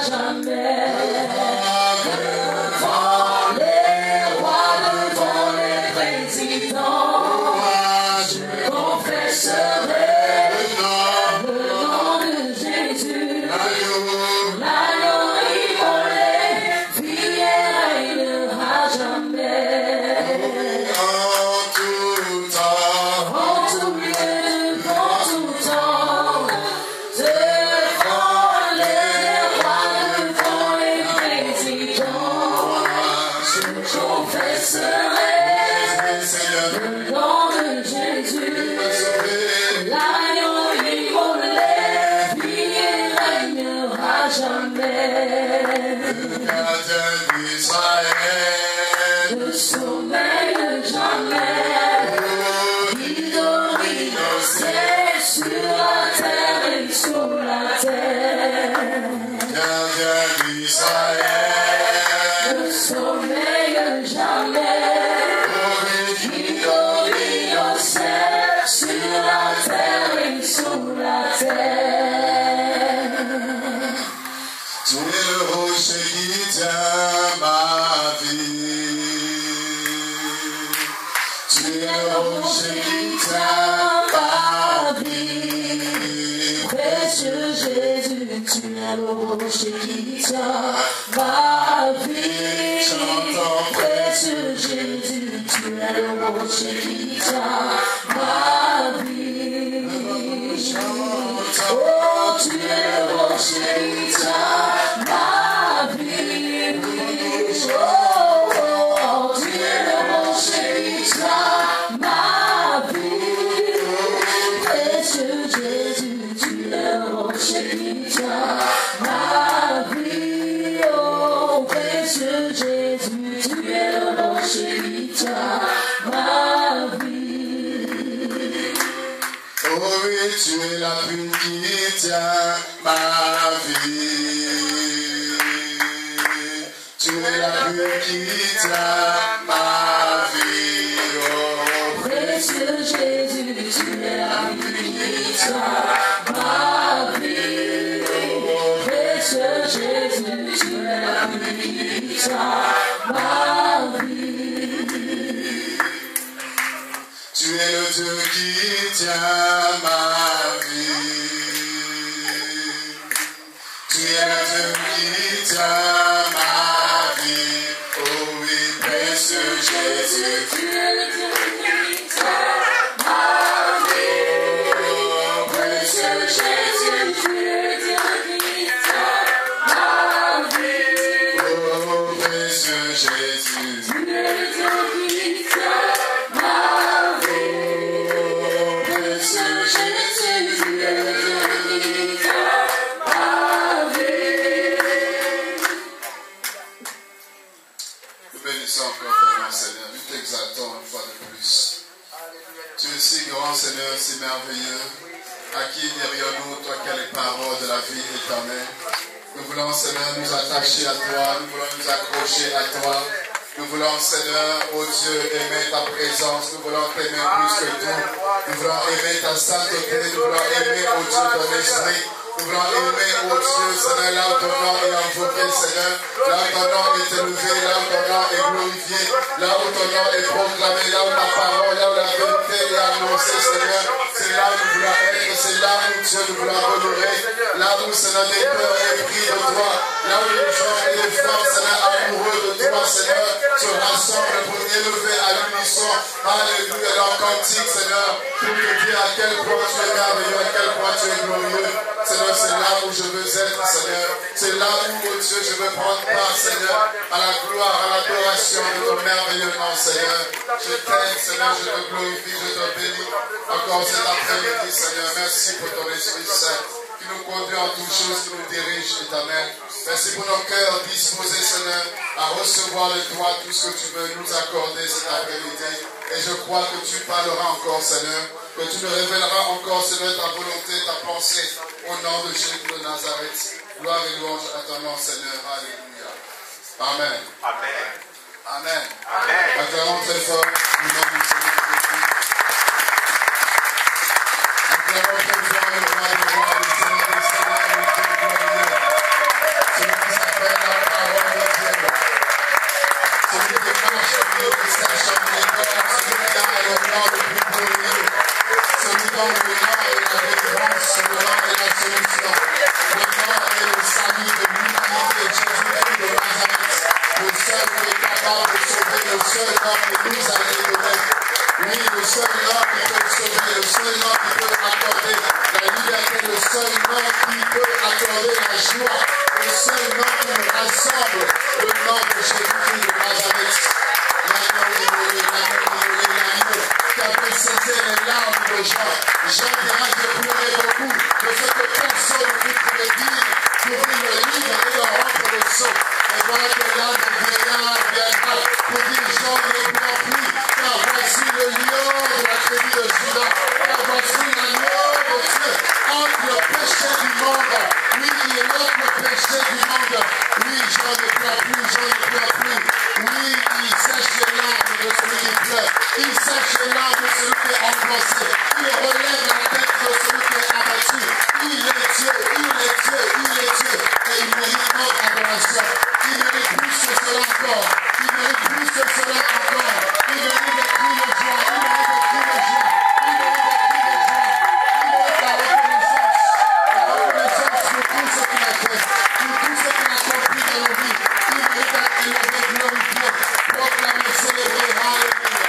jamais. Devant les rois, devant les présidents, je confesserai le nom de Jésus. L'agneau immolé, vit et régnera jamais. En tout temps, en tout lieu, en tout temps, devant les rois, devant les présidents, je confesserai le nom de Jésus. L'agneau immolé, vit et régnera jamais. Le sommeil de jamais, il domine au ciel, sur la terre et sous la terre. Le sommeil de jamais, il domine au ciel, sur la terre et sous la terre. Tu es le rocher qui tient ma vie. Tu es le rocher qui tient ma vie. Précieux Jésus, tu es le rocher qui tient ma vie. Précieux Jésus, tu es le rocher qui tient ma vie. Oh, tu es le rocher qui tient ma vie. Oh, tu es le rocher qui tient ma vie. Précieux Jésus, tu es le rocher qui tient ma vie. Oh, précieux Jésus, tu es le rocher qui tient ma vie. Oh oui, tu es la pluie qui tient ma vie. Tu es la pluie qui tient ma vie. Oh, Précieux Jésus, tu es la pluie qui tient ma vie. Précieux Jésus, tu es la pluie qui tient ma vie. tu es le Dieu qui tient ma vie. Tu es le Dieu qui tient ma vie. Oh oui, précieux Jésus. Tu es le Dieu qui tient ma vie. Oh, précieux Jésus. Tu es le Dieu qui tient ma vie. Oh, précieux Jésus. Tu es le Dieu qui tient ma vie. Précieux Jésus, tu es le Dieu qui tient ma vie. Nous bénissons encore ton nom, Seigneur. Nous t'exaltons une fois de plus. Tu es si grand, Seigneur, si merveilleux. À qui dirions-nous, toi qui as les paroles de la vie éternelle? Nous voulons, Seigneur, nous attacher à toi. Nous voulons nous accrocher à toi. Nous voulons, Seigneur, oh Dieu, aimer ta présence. Nous voulons t'aimer plus que tout. Nous voulons aimer ta sainteté. Nous voulons aimer, oh Dieu, ton esprit. Nous voulons aimer, oh Dieu, Seigneur, là où ton nom est invoqué, Seigneur. Là où ton nom est élevé, là où ton nom est glorifié. Là où ton nom est proclamé, là où ta parole, là où la vérité est annoncée, Seigneur. C'est là où nous voulons être. C'est là où, Dieu, nous voulons honorer. Là où, Seigneur, les peurs et pris de toi. Là où les gens et les femmes, Seigneur, amoureux de toi, Seigneur, se rassemblent pour élever à l'unisson. Alléluia, dans le cantique, Seigneur, pour te dire à quel point tu es merveilleux, à quel point tu es glorieux. Seigneur, c'est là où je veux être, Seigneur. C'est là où, oh Dieu, je veux prendre part, Seigneur, à la gloire, à l'adoration de ton merveilleux nom, Seigneur. Je t'aime, Seigneur, je te glorifie, je te bénis. Encore cet après-midi, Seigneur, merci pour ton Esprit Saint qui nous conduit en toutes choses, qui nous dirige, éternel. Merci pour nos cœurs disposés, Seigneur, à recevoir de toi tout ce que tu veux nous accorder cet après-midi. Et je crois que tu parleras encore, Seigneur, que tu nous révéleras encore, Seigneur, ta volonté, ta pensée, au nom de Jésus de Nazareth. Gloire et louange à ton nom, Seigneur. Alléluia. Amen. Amen. Amen. Amen. Acclamons très fort le nom du Seigneur Jésus. Acclamons très fort le roi des rois, le Seigneur des seigneurs, le Dieu glorieux. nom le plus glorieux. C'est le nom et la délivrance, le nom et la solution. Le nom et le salut de l'unité de Jésus-Christ de Nazareth. Le seul qui est capable de sauver, le seul nom qui nous a été donné. Oui, le seul nom qui peut sauver, le seul nom qui peut accorder la liberté, le seul nom qui peut accorder la joie, le seul nom qui nous rassemble, le nom de Jésus-Christ de Nazareth. L'agneau qui a fait cesser les larmes de Jean. Jean dira, j'ai pleuré beaucoup de ce que personne ne pouvait dire, d'ouvrir le livre et de rompre le sceau. Et voilà que l'âme du vieillard viendra pour dire, Jean ne pleure plus, car voici le lion de la tribu de Juda, car voici l'agneau de Dieu, entre le péché du monde. Oui, il est l'autre le péché du monde. Oui, Jean ne pleure plus, Jean ne pleure plus. Oui, il sèche les larmes de celui qui pleure. Il sèche les larmes de celui qui est angoissé. Il relève la tête de celui qui est abattu. Il est Dieu, il est Dieu, il est Dieu. Et il mérite notre adoration. Il mérite plus que cela encore. Il mérite plus que cela encore. Il mérite des cris de joie. Il mérite des cris de joie. Il mérite des cris de joie. Il mérite la reconnaissance. La reconnaissance pour tout ce qu'il a fait. Pour tout ce qu'il a accompli dans nos vies. Il mérite d'être élevé, glorifié, proclamé, célébré. Alléluia.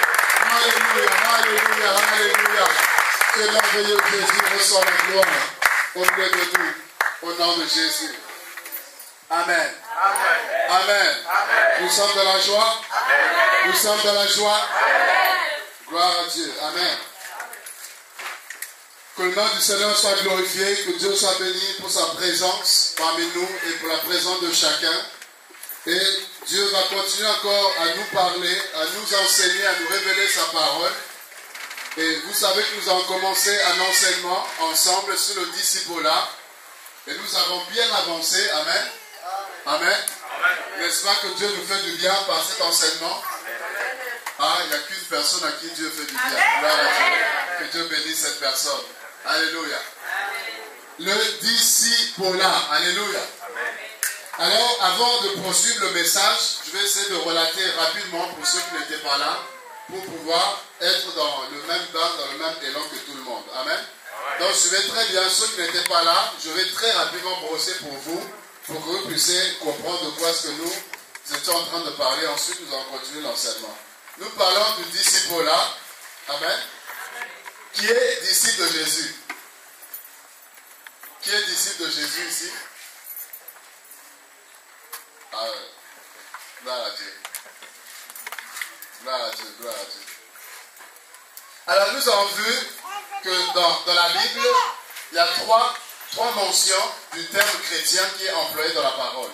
Alléluia. Alléluia. Alléluia. Que merveilleux Jésus reçoit la gloire au milieu de nous. Au nom de Jésus. Amen. Amen. Amen. Amen. Nous sommes dans la joie. Amen. Nous sommes dans la joie. Amen. Gloire à Dieu. Amen. Que le nom du Seigneur soit glorifié, que Dieu soit béni pour sa présence parmi nous et pour la présence de chacun. Et Dieu va continuer encore à nous parler, à nous enseigner, à nous révéler sa parole. Et vous savez que nous avons commencé un enseignement ensemble sur le disciple-là. Et nous avons bien avancé. Amen. Amen. N'est-ce pas que Dieu nous fait du bien par cet enseignement? Ah, il n'y a qu'une personne à qui Dieu fait du bien. Gloire à Dieu. Que Dieu bénisse cette personne. Alléluia. Le disciple-là. Alléluia. Alors, avant de poursuivre le message, je vais essayer de relater rapidement pour ceux qui n'étaient pas là, pour pouvoir être dans le même bain, dans le même élan que tout le monde. Amen. Donc, suivez très bien ceux qui n'étaient pas là. Je vais très rapidement brosser pour vous, pour que vous puissiez comprendre de quoi ce que nous étions en train de parler. Ensuite, nous allons continuer l'enseignement. Nous parlons du disciple-là. Amen. Qui est disciple de Jésus? Qui est disciple de Jésus ici? Ah ouais. Gloire à Dieu. Gloire à Dieu, gloire à Dieu. Alors nous avons vu que dans la Bible, il y a trois mentions du terme chrétien qui est employé dans la parole.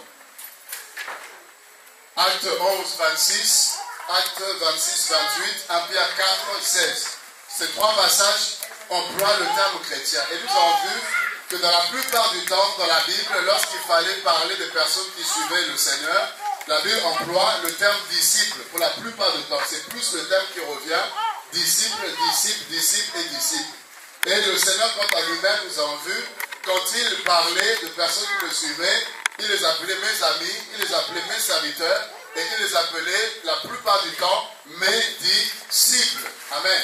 Acte 11, 26, Acte 26, 28, 1 Pierre 4, 16. Ces trois passages emploient le terme chrétien. Et nous avons vu que dans la plupart du temps, dans la Bible, lorsqu'il fallait parler des personnes qui suivaient le Seigneur, la Bible emploie le terme disciple pour la plupart du temps. C'est plus le terme qui revient, disciple, disciple, disciple et disciple. Et le Seigneur, quant à lui-même, nous avons vu, quand il parlait de personnes qui le suivaient, il les appelait mes amis, il les appelait mes serviteurs, et il les appelait la plupart du temps mes disciples. Amen.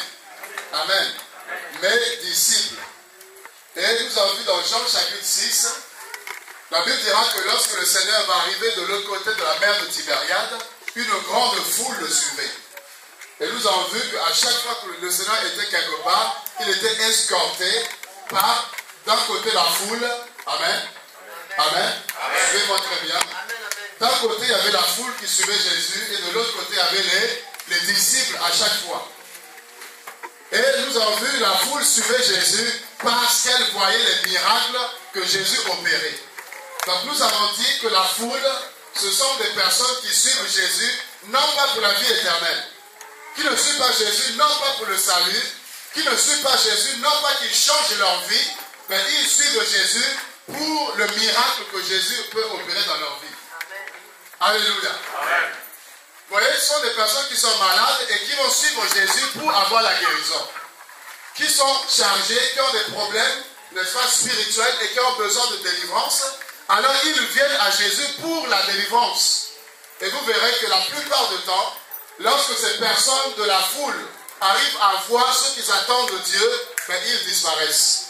Amen. Mes disciples. Et nous avons vu dans Jean chapitre 6, la Bible dira que lorsque le Seigneur va arriver de l'autre côté de la mer de Tibériade, une grande foule le suivait. Et nous avons vu qu'à chaque fois que le Seigneur était quelque part, il était escorté par, d'un côté, la foule. Amen. Amen. Suivez-moi très bien. D'un côté, il y avait la foule qui suivait Jésus, et de l'autre côté, il y avait les disciples à chaque fois. Et nous avons vu la foule suivait Jésus parce qu'elle voyait les miracles que Jésus opérait. Donc nous avons dit que la foule, ce sont des personnes qui suivent Jésus, non pas pour la vie éternelle, qui ne suivent pas Jésus, non pas pour le salut, qui ne suivent pas Jésus, non pas qu'ils changent leur vie, mais ils suivent Jésus pour le miracle que Jésus peut opérer dans leur vie. Amen. Alléluia. Amen. Vous voyez, ce sont des personnes qui sont malades et qui vont suivre Jésus pour avoir la guérison. Qui sont chargés, qui ont des problèmes, n'est-ce pas, spirituels et qui ont besoin de délivrance. Alors ils viennent à Jésus pour la délivrance. Et vous verrez que la plupart du temps, lorsque ces personnes de la foule arrivent à voir ce qu'ils attendent de Dieu, mais ils disparaissent.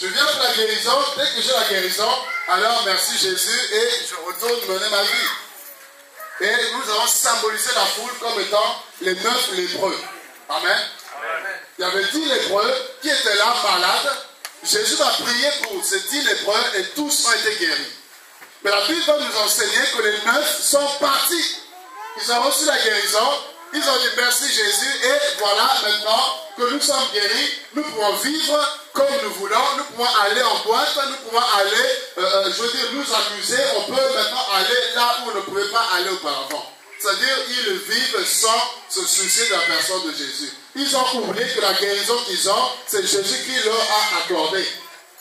Je viens de la guérison, dès que j'ai la guérison, alors merci Jésus et je retourne mener ma vie. Et nous avons symbolisé la foule comme étant les 9 lépreux. Amen. Il y avait 10 lépreux qui étaient là malades. Jésus va prier pour ces 10 lépreux et tous ont été guéris. Mais la Bible va nous enseigner que les 9 sont partis. Ils ont reçu la guérison. Ils ont dit merci Jésus et voilà maintenant que nous sommes guéris, nous pouvons vivre comme nous voulons, nous pouvons aller en boîte, nous pouvons aller, nous amuser, on peut maintenant aller là où on ne pouvait pas aller auparavant. C'est-à-dire ils vivent sans se soucier de la personne de Jésus. Ils ont oublié que la guérison qu'ils ont, c'est Jésus qui leur a accordé.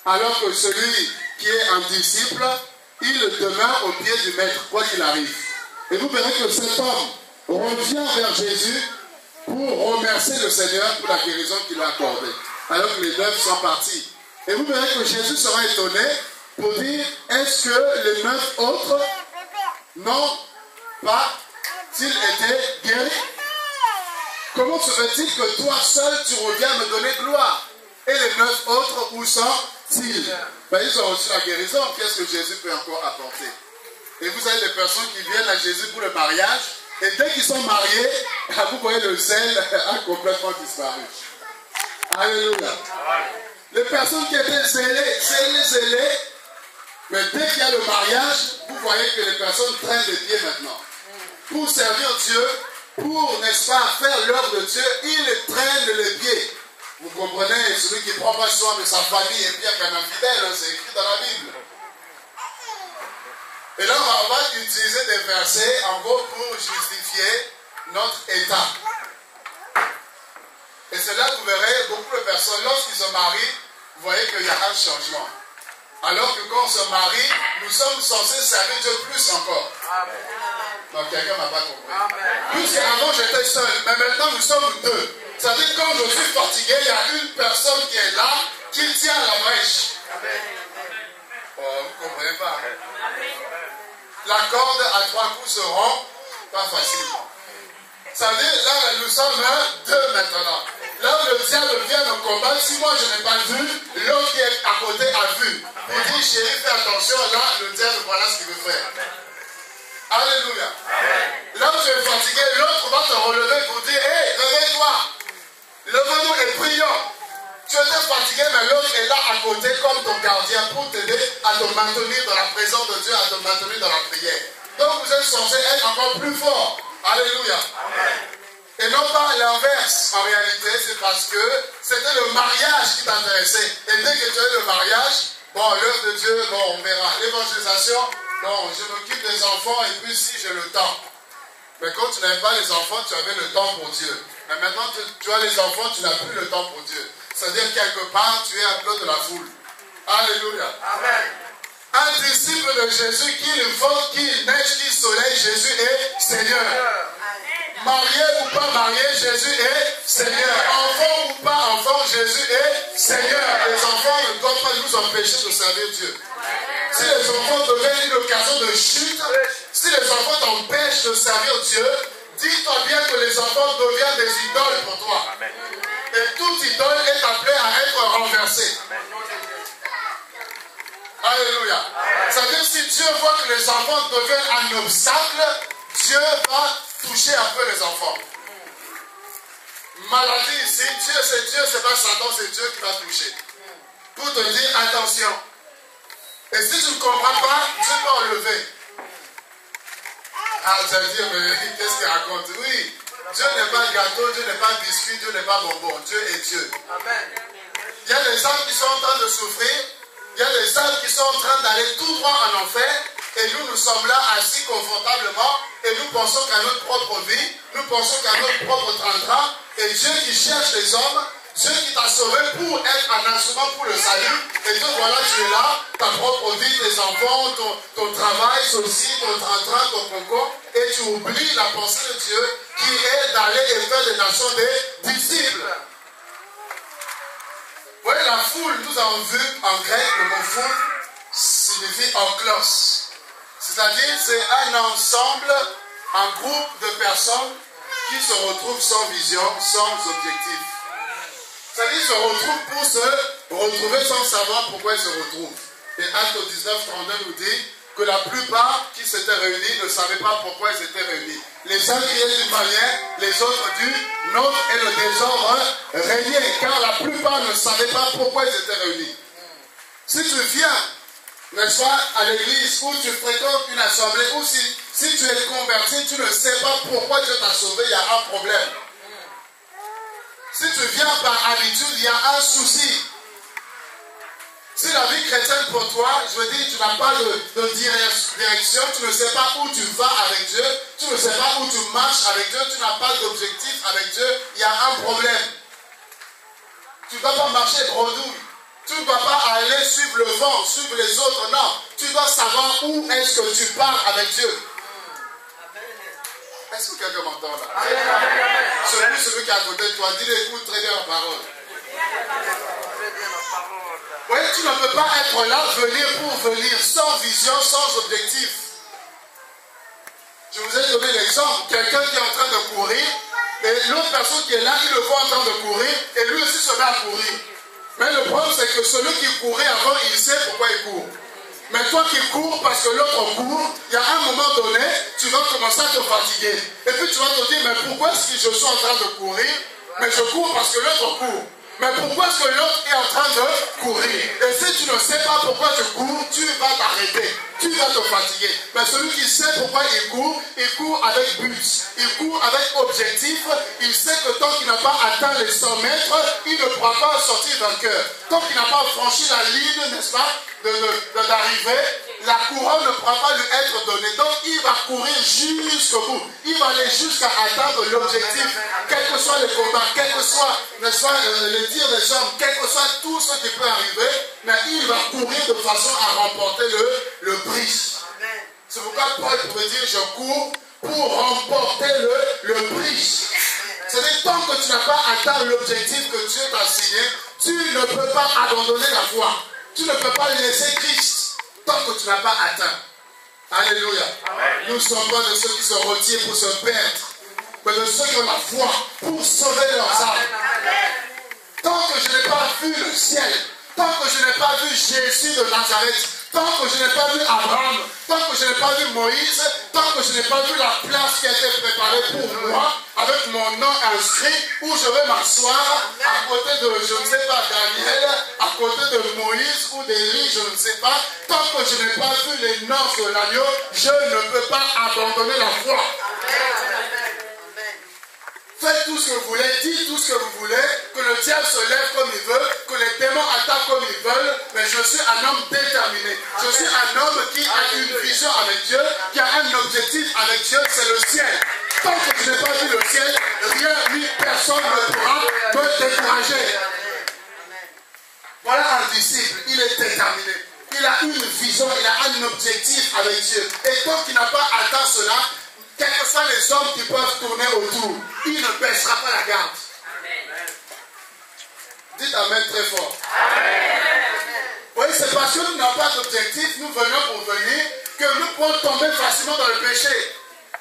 Alors que celui qui est un disciple, il demeure au pied du maître, quoi qu'il arrive. Et vous verrez que cet homme revient vers Jésus pour remercier le Seigneur pour la guérison qu'il lui a accordée. Alors que les 9 sont partis. Et vous verrez que Jésus sera étonné pour dire, est-ce que les 9 autres n'ont pas-ils été guéris? Comment se fait-il que toi seul tu reviens me donner gloire? Et les 9 autres, où sont-ils? Ils ont reçu la guérison, qu'est-ce que Jésus peut encore apporter? Et vous avez des personnes qui viennent à Jésus pour le mariage, et dès qu'ils sont mariés, vous voyez le zèle a complètement disparu. Alléluia. Les personnes qui étaient zélées, mais dès qu'il y a le mariage, vous voyez que les personnes traînent les pieds maintenant. Pour servir Dieu, pour, n'est-ce pas, faire l'œuvre de Dieu, ils traînent les pieds. Vous comprenez, celui qui ne prend pas soin de sa famille est pire qu'un infidèle, c'est écrit dans la Bible. Et là, on va utiliser des versets, en gros, pour justifier notre état. Et c'est là que vous verrez beaucoup de personnes, lorsqu'ils se marient, vous voyez qu'il y a un changement. Alors que quand on se marie, nous sommes censés servir Dieu plus encore. Donc quelqu'un n'a pas compris. Puisqu'avant j'étais seul, mais maintenant nous sommes deux. C'est-à-dire que quand je suis fatigué, il y a une personne qui est là, qui tient la brèche. Oh, vous ne comprenez pas. La corde à 3 coups se rompt, pas facilement. Ça veut dire, là, nous sommes deux maintenant. Là où le diable vient me combattre, si moi je n'ai pas vu, l'autre qui est à côté a vu. Il dit, chérie, fais attention, là, le diable, voilà ce qu'il veut faire. Alléluia. Là où tu es fatigué, l'autre va te relever pour dire, hé, réveille-toi. Levez-nous et prions. Tu étais fatigué, mais l'autre est là à côté comme ton gardien pour t'aider à te maintenir dans la présence de Dieu, à te maintenir dans la prière. Donc vous êtes censé être encore plus fort. Alléluia. Amen. Et non pas l'inverse. En réalité, c'est parce que c'était le mariage qui t'intéressait. Et dès que tu as eu le mariage, bon, l'œuvre de Dieu, bon, on verra. L'évangélisation, bon, je m'occupe des enfants et puis si j'ai le temps. Mais quand tu n'avais pas les enfants, tu avais le temps pour Dieu. Mais maintenant, tu as les enfants, tu n'as plus le temps pour Dieu. C'est-à-dire quelque part, tu es un peu de la foule. Alléluia. Amen. Un disciple de Jésus, qu'il vente, qu'il neige, qu'il soleil, Jésus est Seigneur. Marié ou pas marié, Jésus est Seigneur. Enfant ou pas enfant, Jésus est Seigneur. Les enfants ne doivent pas nous empêcher de servir Dieu. Si les enfants deviennent une occasion de chute, si les enfants t'empêchent de servir Dieu, dis-toi bien que les enfants deviennent des idoles pour toi. Et toute idole est appelée à être renversée. Alléluia. C'est-à-dire si Dieu voit que les enfants deviennent un obstacle, Dieu va toucher un peu les enfants. Maladie ici, Dieu, c'est pas Satan, c'est Dieu qui va toucher. Pour te dire attention. Et si tu ne comprends pas, Dieu va enlever. Ah, vous allez dire, mais qu'est-ce qu'il raconte? Oui, Dieu n'est pas gâteau, Dieu n'est pas biscuit, Dieu n'est pas bonbon. Dieu est Dieu. Amen. Il y a des âmes qui sont en train de souffrir. Il y a des âmes qui sont en train d'aller tout droit en enfer. Et nous sommes là assis confortablement. Et nous pensons qu'à notre propre vie. Nous pensons qu'à notre propre train-train. Et Dieu qui cherche les hommes. Dieu qui t'a sauvé pour être un instrument pour le salut. Et donc voilà, tu es là, ta propre vie, tes enfants, ton travail, ceci, ton train-train, ton concours. Et tu oublies la pensée de Dieu qui est d'aller et faire des nations des disciples. Vous voyez, la foule, nous avons vu en grec, le mot foule signifie enclos. C'est-à-dire, c'est un ensemble, un groupe de personnes qui se retrouvent sans vision, sans objectif. C'est-à-dire qu'ils se retrouvent pour se retrouver sans savoir pourquoi ils se retrouvent. Et Acte 19, 32 nous dit que la plupart qui s'étaient réunis ne savaient pas pourquoi ils étaient réunis. Les uns criaient d'une manière, les autres d'une autre, et le désordre régnait, car la plupart ne savaient pas pourquoi ils étaient réunis. Si tu viens, n'est-ce pas, à l'église, ou tu fréquentes une assemblée, ou si tu es converti, tu ne sais pas pourquoi Dieu t'a sauvé, il y a un problème. Si tu viens par habitude, il y a un souci. Si la vie chrétienne pour toi, je veux dire, tu n'as pas de direction, tu ne sais pas où tu vas avec Dieu, tu ne sais pas où tu marches avec Dieu, tu n'as pas d'objectif avec Dieu, il y a un problème. Tu ne dois pas marcher bredouille. Tu ne dois pas aller suivre le vent, suivre les autres, non. Tu dois savoir où est-ce que tu pars avec Dieu. Est-ce que quelqu'un m'entend là? Celui qui est à côté de toi, dis-le, écoute très bien la parole. Oui, tu ne peux pas être là, venir pour venir, sans vision, sans objectif. Je vous ai donné l'exemple, quelqu'un qui est en train de courir, et l'autre personne qui est là, il le voit en train de courir, et lui aussi se met à courir. Mais le problème, c'est que celui qui courait avant, il sait pourquoi il court. Mais toi qui cours parce que l'autre court, il y a un moment donné, tu vas commencer à te fatiguer. Et puis tu vas te dire, mais pourquoi est-ce que je suis en train de courir? Mais je cours parce que l'autre court. Mais pourquoi est-ce que l'autre est en train de courir? Et si tu ne sais pas pourquoi tu cours, tu vas t'arrêter. Tu vas te fatiguer. Mais celui qui sait pourquoi il court avec but. Il court avec objectif. Il sait que tant qu'il n'a pas atteint les 100 mètres, il ne pourra pas sortir vainqueur. Tant qu'il n'a pas franchi la ligne, n'est-ce pas, d'arrivée, la couronne ne pourra pas lui être donnée. Donc il va courir jusqu'au bout. Il va aller jusqu'à atteindre l'objectif. Quels que soient les combats, quels que soient, n'est-ce pas, les tirs des hommes, quel que soit tout ce qui peut arriver, mais il va courir de façon à remporter le prix. C'est pourquoi Paul pouvait dire, je cours pour remporter le prix. C'est-à-dire, tant que tu n'as pas atteint l'objectif que Dieu t'a signé, tu ne peux pas abandonner la foi. Tu ne peux pas laisser Christ tant que tu n'as pas atteint. Alléluia. Nous ne sommes pas de ceux qui se retirent pour se perdre, mais de ceux qui ont la foi pour sauver leurs âmes. Tant que je n'ai pas vu le ciel, tant que je n'ai pas vu Jésus de Nazareth, tant que je n'ai pas vu Abraham, tant que je n'ai pas vu Moïse, tant que je n'ai pas vu la place qui a été préparée pour moi, avec mon nom inscrit, où je vais m'asseoir à côté de, je ne sais pas, Daniel, à côté de Moïse ou d'Élie, je ne sais pas, tant que je n'ai pas vu les noces de l'agneau, je ne peux pas abandonner la foi. Faites tout ce que vous voulez, dites tout ce que vous voulez, que le diable se lève comme il veut, que les démons attaquent comme ils veulent, mais je suis un homme déterminé. Je suis un homme qui a une vision avec Dieu, qui a un objectif avec Dieu, c'est le ciel. Tant que je n'ai pas vu le ciel, rien ni personne ne pourra me décourager. Voilà un disciple, il est déterminé. Il a une vision, il a un objectif avec Dieu. Et tant qu'il n'a pas atteint cela, quels que soient les hommes qui peuvent tourner autour, il ne baissera pas la garde. Dites Amen très fort. Oui, c'est parce que nous n'avons pas d'objectif, nous venons pour venir, que nous pouvons tomber facilement dans le péché.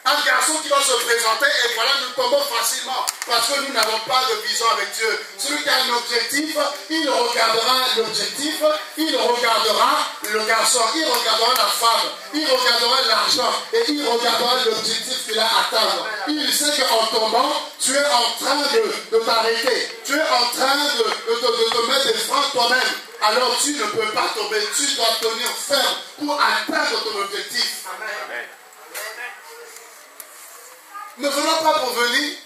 Un garçon qui va se présenter et voilà, nous tombons facilement parce que nous n'avons pas de vision avec Dieu. Celui qui a un objectif, il regardera l'objectif, il regardera le garçon, il regardera la femme, il regardera l'argent et il regardera l'objectif qu'il a à atteindre. Il sait qu'en tombant, tu es en train de t'arrêter, tu es en train de te mettre des freins toi-même. Alors tu ne peux pas tomber, tu dois tenir ferme pour atteindre ton objectif. Amen. Ne venons pas pour venir.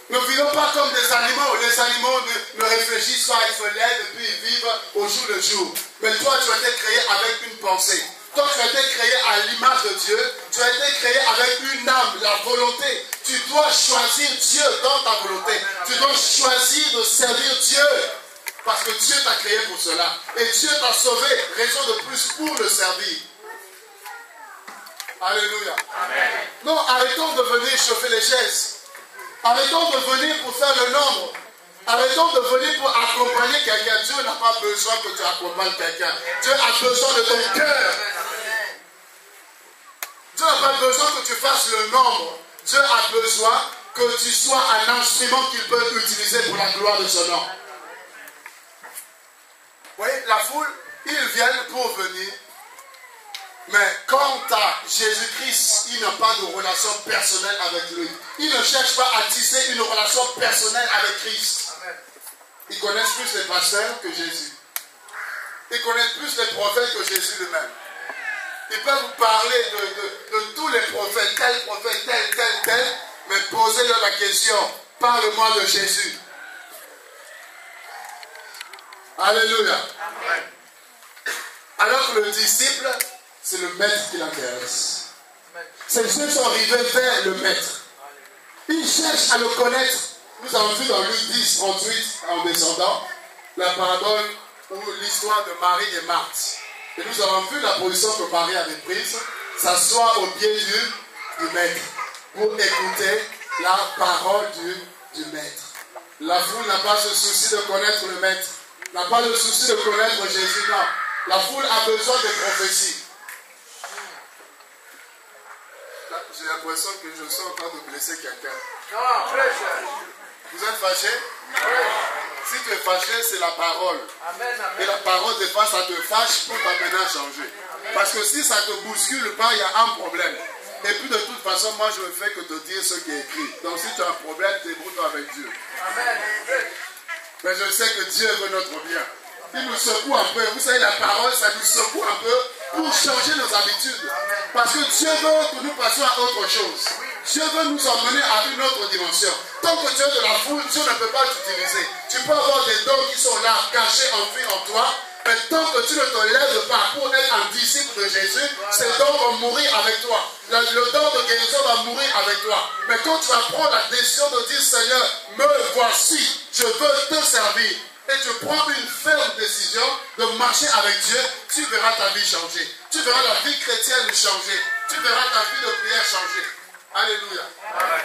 Ne vivons pas comme des animaux. Les animaux ne réfléchissent pas, ils se lèvent et puis ils vivent au jour le jour. Mais toi, tu as été créé avec une pensée. Toi, tu as été créé à l'image de Dieu. Tu as été créé avec une âme, la volonté. Tu dois choisir Dieu dans ta volonté. Tu dois choisir de servir Dieu. Parce que Dieu t'a créé pour cela. Et Dieu t'a sauvé. Raison de plus pour le servir. Alléluia. Amen. Non, arrêtons de venir chauffer les chaises. Arrêtons de venir pour faire le nombre. Arrêtons de venir pour accompagner quelqu'un. Dieu n'a pas besoin que tu accompagnes quelqu'un. Dieu a besoin de ton cœur. Dieu n'a pas besoin que tu fasses le nombre. Dieu a besoin que tu sois un instrument qu'il peut utiliser pour la gloire de son nom. Vous voyez, la foule, ils viennent pour venir. Mais quant à Jésus-Christ, ils n'ont pas de relation personnelle avec lui. Ils ne cherchent pas à tisser une relation personnelle avec Christ. Ils connaissent plus les pasteurs que Jésus. Ils connaissent plus les prophètes que Jésus lui-même. Ils peuvent vous parler de tous les prophètes, tel prophète, tel, mais posez-leur la question, parle-moi de Jésus. Alléluia. Amen. Alors que le disciple, c'est le maître qui l'intéresse. Ces gens sont arrivés vers le maître. Ils cherchent à le connaître. Nous avons vu dans Luc 10, 38, en descendant, la parabole ou l'histoire de Marie et Marthe. Et nous avons vu la position que Marie avait prise, s'asseoir au pied du maître, pour écouter la parole du maître. La foule n'a pas ce souci de connaître le maître, n'a pas le souci de connaître Jésus, non. La foule a besoin de prophéties. J'ai l'impression que je suis en train de blesser quelqu'un. Vous êtes fâché? Si tu es fâché, c'est la parole. Amen, amen. Et la parole, des fois, ça te fâche pour t'amener à changer. Parce que si ça ne te bouscule pas, il y a un problème. Et puis de toute façon, moi, je ne fais que te dire ce qui est écrit. Donc si tu as un problème, débrouille-toi avec Dieu. Amen. Mais je sais que Dieu veut notre bien. Il nous secoue un peu. Vous savez, la parole, ça nous secoue un peu pour changer nos habitudes. Parce que Dieu veut que nous passions à autre chose. Dieu veut nous emmener à une autre dimension. Tant que tu es de la foule, Dieu ne peut pas t'utiliser. Tu peux avoir des dons qui sont là, cachés en toi, mais tant que tu ne te lèves pas pour être un disciple de Jésus, ces dons vont mourir avec toi. Le don de guérison va mourir avec toi. Mais quand tu vas prendre la décision de dire, Seigneur, me voici, je veux te servir, et tu prends une ferme décision de marcher avec Dieu, tu verras ta vie changer. Tu verras la vie chrétienne changer. Tu verras ta vie de prière changer. Alléluia. Amen.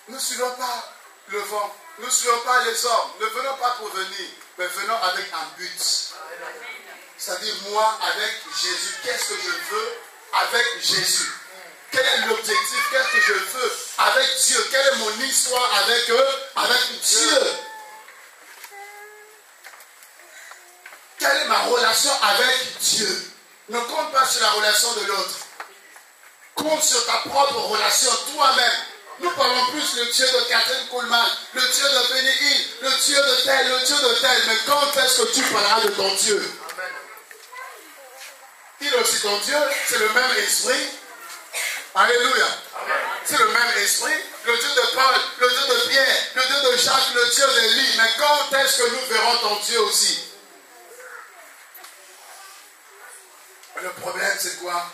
Ne suivons pas le vent. Ne suivons pas les hommes. Ne venons pas pour venir, mais venons avec un but. C'est-à-dire, moi, avec Jésus, qu'est-ce que je veux avec Jésus? Quel est l'objectif? Qu'est-ce que je veux avec Dieu? Quelle est mon histoire avec eux, avec Dieu? Quelle est ma relation avec Dieu? Ne compte pas sur la relation de l'autre. Compte sur ta propre relation toi-même. Nous parlons plus le Dieu de Catherine Kuhlman, le Dieu de Benny Hinn, le Dieu de tel, le Dieu de tel. Mais quand est-ce que tu parleras de ton Dieu? Il est aussi ton Dieu, c'est le même esprit. Alléluia. C'est le même esprit. Le Dieu de Paul, le Dieu de Pierre, le Dieu de Jacques, le Dieu d'Élie. Mais quand est-ce que nous verrons ton Dieu aussi? Le problème, c'est quoi?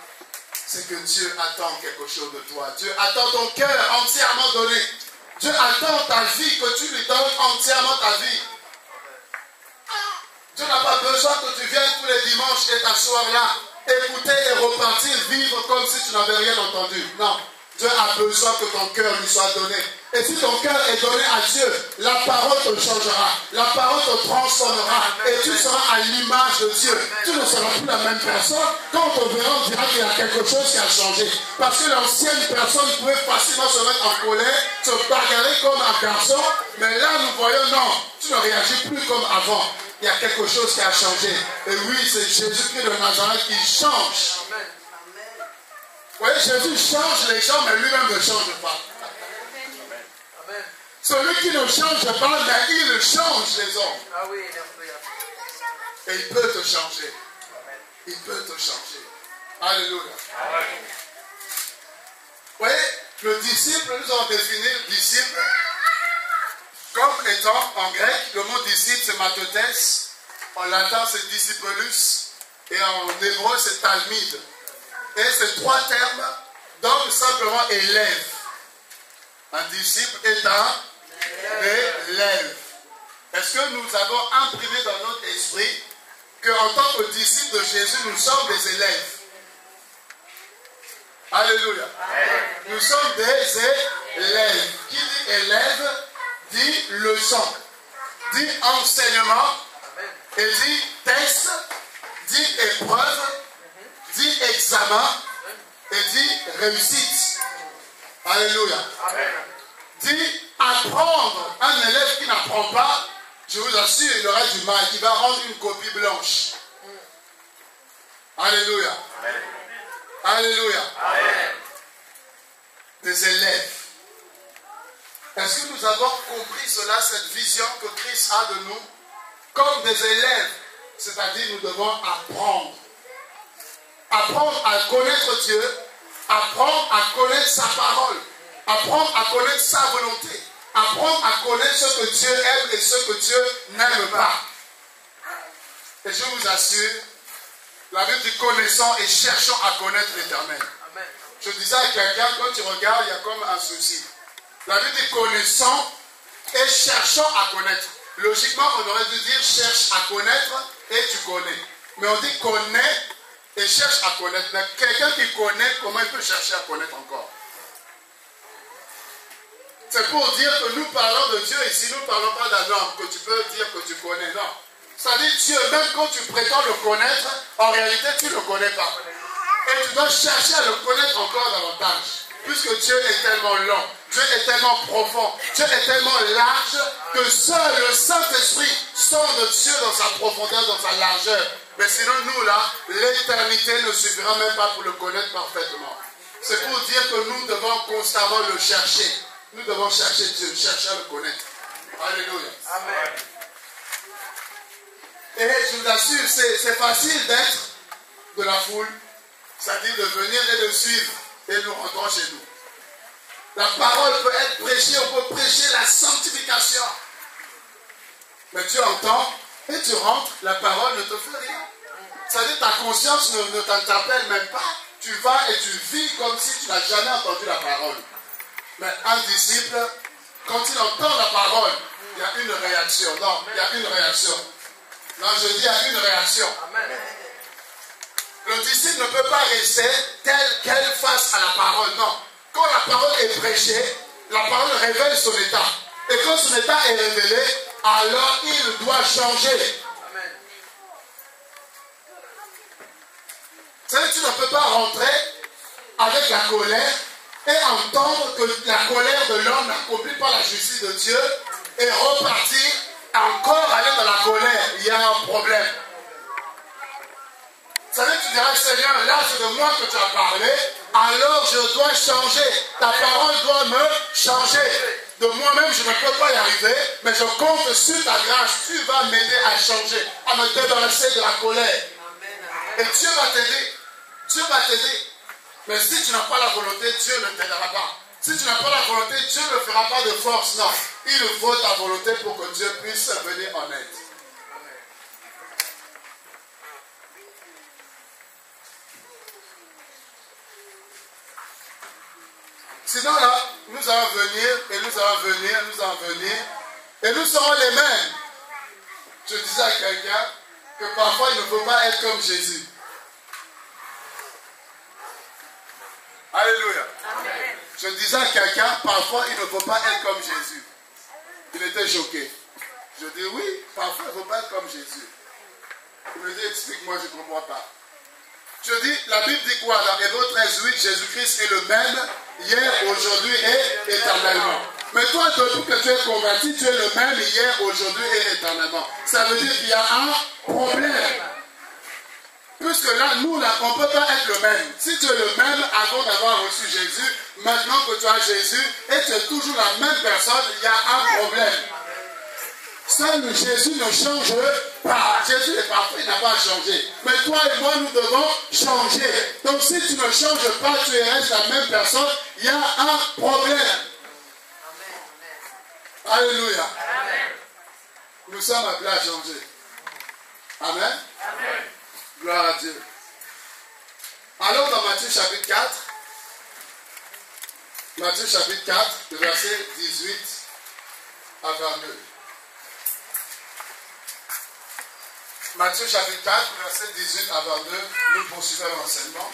C'est que Dieu attend quelque chose de toi. Dieu attend ton cœur entièrement donné. Dieu attend ta vie, que tu lui donnes entièrement ta vie. Dieu n'a pas besoin que tu viennes tous les dimanches et t'asseoir là, écouter et repartir, vivre comme si tu n'avais rien entendu. Non. Dieu a besoin que ton cœur lui soit donné. Et si ton cœur est donné à Dieu, la parole te changera. La parole te transformera. Et tu seras à l'image de Dieu. Tu ne seras plus la même personne. Quand on te verra, on dira qu'il y a quelque chose qui a changé. Parce que l'ancienne personne pouvait facilement se mettre en colère, se bagarrer comme un garçon. Mais là, nous voyons, non, tu ne réagis plus comme avant. Il y a quelque chose qui a changé. Et oui, c'est Jésus-Christ de Nazareth qui change. Vous voyez, Jésus change les gens, mais lui-même ne change pas. Celui qui ne change pas, mais il change les hommes. Et il peut te changer. Il peut te changer. Alléluia. Vous voyez, le disciple, nous avons défini le disciple comme étant, en grec, le mot disciple c'est mathetes, en latin c'est discipulus, et en hébreu c'est talmide. Et ces trois termes donnent simplement élève. Un disciple est un élève. Est-ce que nous avons imprimé dans notre esprit qu'en tant que disciples de Jésus, nous sommes des élèves? Alléluia. Nous sommes des élèves. Qui dit élève dit leçon, dit enseignement, et dit test, dit épreuve, dit examen. examen et dit réussite. Alléluia. Amen. Dit apprendre. Un élève qui n'apprend pas, je vous assure, il aura du mal. Il va rendre une copie blanche. Alléluia. Amen. Alléluia. Amen. Des élèves. Est-ce que nous avons compris cela, cette vision que Christ a de nous? Comme des élèves, c'est-à-dire nous devons apprendre. Apprendre à connaître Dieu, apprendre à connaître sa parole, apprendre à connaître sa volonté, apprendre à connaître ce que Dieu aime et ce que Dieu n'aime pas. Et je vous assure, la Bible dit connaissons et cherchons à connaître l'Éternel. Je disais à quelqu'un, quand tu regardes, il y a comme un souci. La Bible dit connaissons et cherchons à connaître. Logiquement, on aurait dû dire cherche à connaître et tu connais. Mais on dit connais et cherche à connaître. Mais quelqu'un qui connaît, comment il peut chercher à connaître encore? C'est pour dire que nous parlons de Dieu ici, nous ne parlons pas d'un homme que tu peux dire que tu connais. Non. C'est-à-dire Dieu, même quand tu prétends le connaître, en réalité tu ne le connais pas. Et tu dois chercher à le connaître encore davantage. Puisque Dieu est tellement long, Dieu est tellement profond, Dieu est tellement large que seul le Saint-Esprit sort de Dieu dans sa profondeur, dans sa largeur. Mais sinon, nous là, l'éternité ne suffira même pas pour le connaître parfaitement. C'est pour dire que nous devons constamment le chercher. Nous devons chercher Dieu, chercher à le connaître. Alléluia. Amen. Et je vous assure, c'est facile d'être de la foule, c'est-à-dire de venir et de suivre. Et nous rentrons chez nous. La parole peut être prêchée, on peut prêcher la sanctification. Mais tu entends et tu rentres, la parole ne te fait rien. C'est-à-dire ta conscience ne t'interpelle même pas. Tu vas et tu vis comme si tu n'as jamais entendu la parole. Mais un disciple, quand il entend la parole, il y a une réaction. Non, il y a une réaction. Non, je dis il y a une réaction. Amen. Le disciple ne peut pas rester tel qu'elle face à la parole. Non. Quand la parole est prêchée, la parole révèle son état. Et quand son état est révélé, alors il doit changer. Amen. C'est-à-dire que tu ne peux pas rentrer avec la colère et entendre que la colère de l'homme n'accomplit pas la justice de Dieu et repartir encore aller dans la colère. Il y a un problème. Ça veut dire que tu diras, Seigneur, là c'est de moi que tu as parlé, alors je dois changer. Ta parole doit me changer. De moi-même, je ne peux pas y arriver, mais je compte sur ta grâce. Tu vas m'aider à changer, à me débarrasser de la colère. Et Dieu va t'aider. Dieu va t'aider. Mais si tu n'as pas la volonté, Dieu ne t'aidera pas. Si tu n'as pas la volonté, Dieu ne fera pas de force. Non. Il faut ta volonté pour que Dieu puisse venir en aide. Sinon là, nous allons venir, et nous allons venir, nous allons venir, et nous serons les mêmes. Je disais à quelqu'un que parfois il ne faut pas être comme Jésus. Alléluia. Amen. Je disais à quelqu'un, parfois il ne faut pas être comme Jésus. Il était choqué. Je dis oui, parfois il ne faut pas être comme Jésus. Il me dit, explique-moi, je ne comprends pas. Je dis, la Bible dit quoi dans Hébreux 13:8, Jésus-Christ est le même hier, aujourd'hui et éternellement. Mais toi, depuis que tu es converti, tu es le même hier, aujourd'hui et éternellement. Ça veut dire qu'il y a un problème. Puisque là, nous, là, on ne peut pas être le même. Si tu es le même avant d'avoir reçu Jésus, maintenant que tu as Jésus et tu es toujours la même personne, il y a un problème. Seul Jésus ne change pas. Jésus est parfait, il n'a pas changé. Mais toi et moi, nous devons changer. Donc si tu ne changes pas, tu restes la même personne, il y a un problème. Alléluia. Amen. Nous sommes appelés à changer. Amen. Amen. Gloire à Dieu. Allons dans Matthieu chapitre 4. Matthieu chapitre 4, verset 18 à 22. Matthieu chapitre 4, verset 18 à 22, nous poursuivons l'enseignement.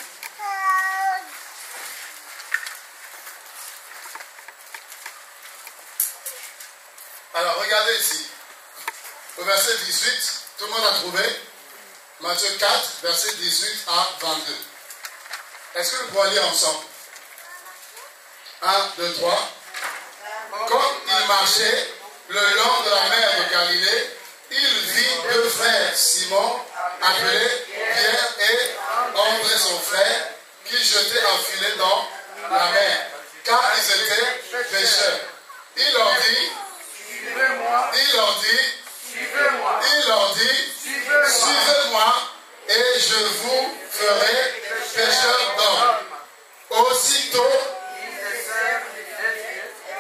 Alors regardez ici, au verset 18, tout le monde a trouvé? Matthieu 4, verset 18 à 22. Est-ce que nous pouvons lire ensemble? 1, 2, 3. Comme il marchait le long de la mer de Galilée, il vit deux frères, Simon, appelé Pierre, et André son frère, qui jetaient un filet dans la mer, car ils étaient pêcheurs. Il leur dit, suivez-moi, et je vous ferai pêcheurs d'hommes. Aussitôt,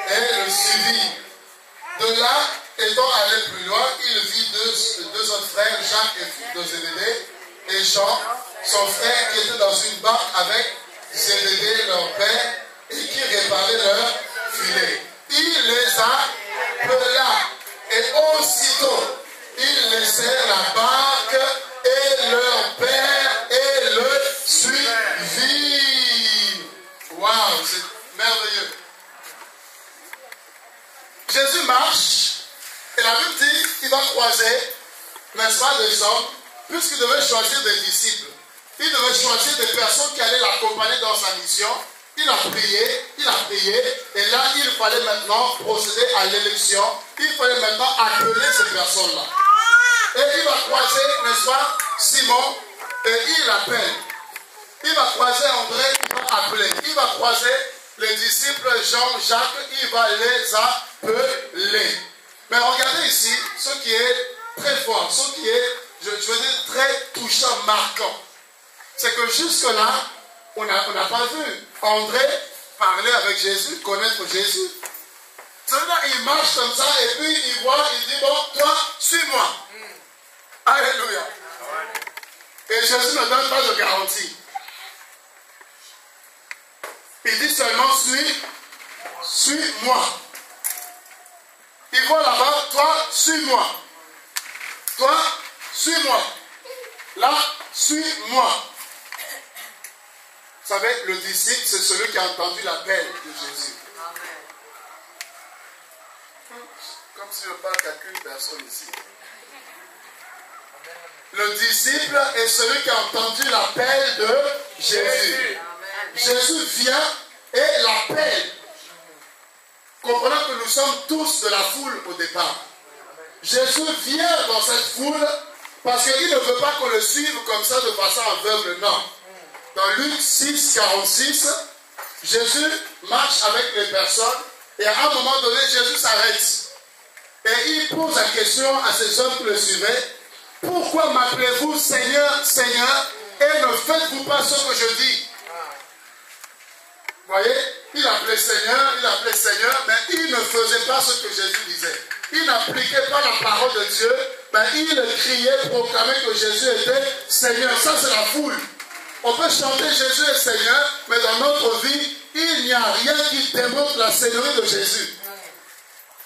et le suivit. De là, étant allé plus loin, il vit deux autres frères, Jacques et de Zébédée, et Jean, son frère, qui était dans une barque avec Zébédée, leur père, et qui réparait leur filet. Il les appela, et aussitôt, ils laissèrent la barque et leur père et le suivirent. Waouh, c'est merveilleux. Jésus marche, et la Bible dit qu'il va croiser, n'est-ce pas, des hommes, puisqu'il devait choisir des disciples. Il devait choisir des personnes qui allaient l'accompagner dans sa mission. Il a prié, et là, il fallait maintenant procéder à l'élection. Il fallait maintenant appeler ces personnes-là. Et il va croiser, n'est-ce pas, Simon, et il l'appelle. Il va croiser André, il va appeler. Il va croiser les disciples Jean, Jacques, il va les appeler. Mais regardez ici, ce qui est très fort, ce qui est, je veux dire, très touchant, marquant. C'est que jusque-là, on n'a pas vu André parler avec Jésus, connaître Jésus. Seulement, il marche comme ça, et puis il voit, il dit, bon, toi, suis-moi. Alléluia. Et Jésus ne donne pas de garantie. Il dit seulement, suis-moi. Il voit là-bas, toi, suis-moi. Toi, suis-moi. Là, suis-moi. Vous savez, le disciple, c'est celui qui a entendu l'appel de Jésus. Comme si je parle qu'à qu'une personne ici. Le disciple est celui qui a entendu l'appel de Jésus. Jésus vient et l'appelle. Comprenant que nous sommes tous de la foule au départ. Jésus vient dans cette foule parce qu'il ne veut pas qu'on le suive comme ça de façon aveugle, non. Dans Luc 6, 46, Jésus marche avec les personnes et à un moment donné, Jésus s'arrête. Et il pose la question à ces hommes qui le suivaient. Pourquoi m'appelez-vous Seigneur, Seigneur, et ne faites-vous pas ce que je dis? Vous voyez, il appelait Seigneur, mais il ne faisait pas ce que Jésus disait. Il n'appliquait pas la parole de Dieu, mais il criait, proclamait que Jésus était Seigneur. Ça, c'est la foule. On peut chanter Jésus est Seigneur, mais dans notre vie, il n'y a rien qui démontre la Seigneurie de Jésus.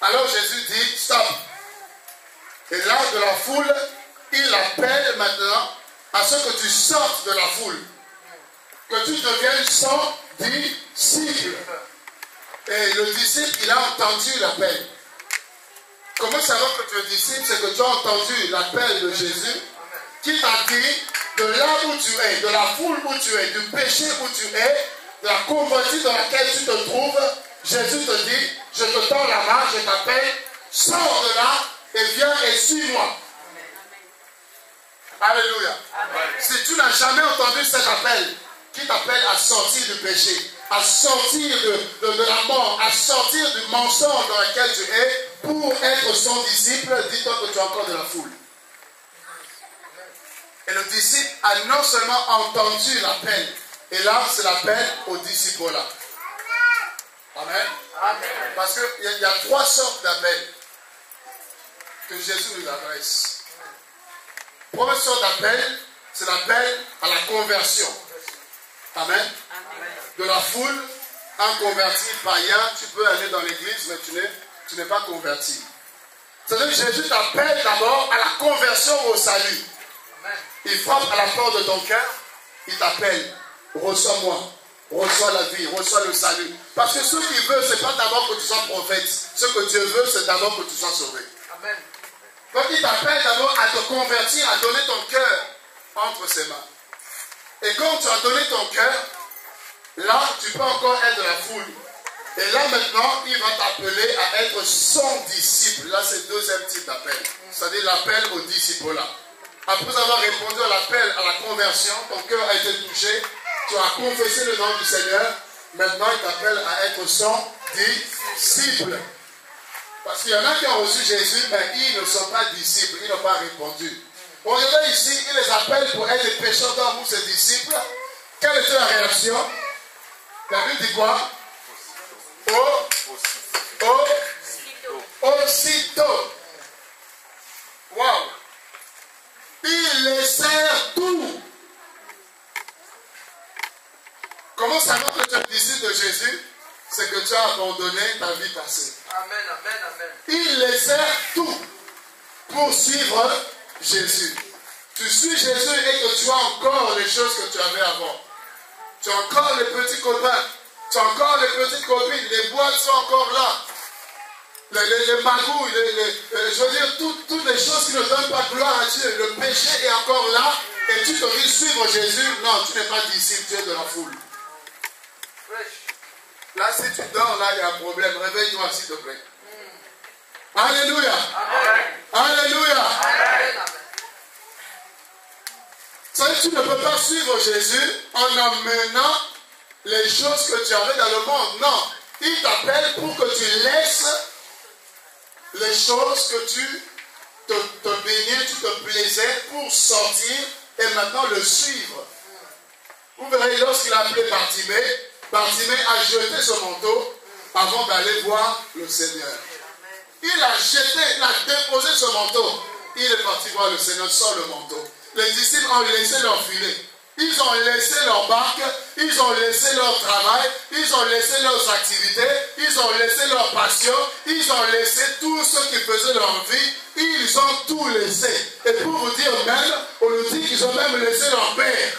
Alors Jésus dit, stop. Et là, de la foule, il appelle maintenant à ce que tu sortes de la foule. Que tu deviennes son disciple. Et le disciple, il a entendu l'appel. Comment savoir que tu es disciple? C'est que tu as entendu l'appel de Jésus qui t'a dit de là où tu es, de la foule où tu es, du péché où tu es, de la convoitise dans laquelle tu te trouves. Jésus te dit, je te tends la main, je t'appelle, sors de là et viens et suis-moi. Alléluia. Amen. Si tu n'as jamais entendu cet appel, qui t'appelle à sortir du péché, à sortir de la mort, à sortir du mensonge dans lequel tu es, pour être son disciple, dis-toi que tu es encore de la foule. Et le disciple a non seulement entendu l'appel, et là c'est l'appel au disciple-là. Amen. Amen. Parce qu'il y a trois sortes d'appels que Jésus nous adresse. La première sorte d'appel, c'est l'appel à la conversion. Amen. De la foule, un converti païen, tu peux aller dans l'église, mais tu n'es pas converti. C'est-à-dire que Jésus t'appelle d'abord à la conversion au salut. Il frappe à la porte de ton cœur, il t'appelle, reçois-moi, reçois la vie, reçois le salut. Parce que ce qu'il veut, ce n'est pas d'abord que tu sois prophète. Ce que Dieu veut, c'est d'abord que tu sois sauvé. Amen. Donc il t'appelle d'abord à te convertir, à donner ton cœur entre ses mains. Et quand tu as donné ton cœur, là, tu peux encore être la foule. Et là, maintenant, il va t'appeler à être son disciple. Là, c'est le deuxième type d'appel. C'est-à-dire l'appel au disciple-là. Après avoir répondu à l'appel à la conversion, ton cœur a été touché, tu as confessé le nom du Seigneur. Maintenant, il t'appelle à être son disciple. Parce qu'il y en a qui ont reçu Jésus, mais ils ne sont pas disciples, ils n'ont pas répondu. Regardez ici, il les appelle pour être des pécheurs d'homme ou ses disciples. Quelle était la réaction? La Bible dit quoi? Aussitôt. Waouh! Il laissèrent tout. Comment savoir que tu es disciple de Jésus? C'est que tu as abandonné ta vie passée. Amen, amen, amen. Il laissèrent tout pour suivre Jésus. Tu suis Jésus et que tu as encore les choses que tu avais avant. Tu as encore les petits copains. Tu as encore les petites copines. Les boîtes sont encore là. Les magouilles, je veux dire, toutes les choses qui ne donnent pas gloire à Dieu. Le péché est encore là. Et tu te dis suivre Jésus. Non, tu n'es pas disciple, tu es de la foule. Là, si tu dors, là, il y a un problème. Réveille-toi, s'il te plaît. Alléluia. Amen. Alléluia. Amen. Tu ne peux pas suivre Jésus en amenant les choses que tu avais dans le monde. Non. Il t'appelle pour que tu laisses les choses que tu te baignais, tu te plaisais pour sortir et maintenant le suivre. Vous verrez, lorsqu'il a appelé Bartimée, Bartimée a jeté son manteau avant d'aller voir le Seigneur. Il a jeté, il a déposé son manteau. Il est parti voir le Seigneur sans le manteau. Les disciples ont laissé leur filet. Ils ont laissé leur barque, ils ont laissé leur travail, ils ont laissé leurs activités, ils ont laissé leur passion, ils ont laissé tout ce qui faisait leur vie, ils ont tout laissé. Et pour vous dire même, on nous dit qu'ils ont même laissé leur père.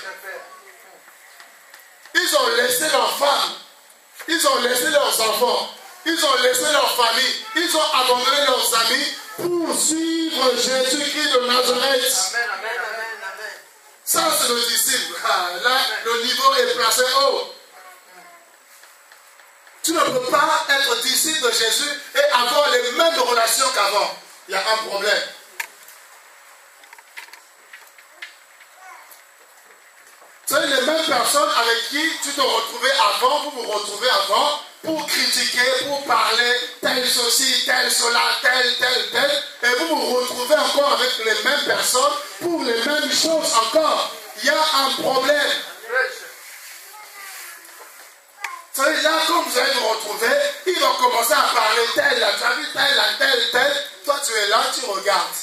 Ils ont laissé leurs femmes, ils ont laissé leurs enfants, ils ont laissé leur famille, ils ont abandonné leurs amis pour suivre Jésus-Christ de Nazareth. Amen, amen, amen, amen. Ça, c'est le disciple. Là, le niveau est placé haut. Tu ne peux pas être disciple de Jésus et avoir les mêmes relations qu'avant. Il y a un problème. C'est les mêmes personnes avec qui tu te retrouvais avant, vous vous retrouvez avant, pour critiquer, pour parler, tel ceci, tel cela, tel, et vous vous retrouvez encore avec les mêmes personnes, pour les mêmes choses encore. Il y a un problème. Vous savez, là, comme vous allez vous retrouver, ils vont commencer à parler tel, là, tu as vu tel. Toi, tu es là, tu regardes.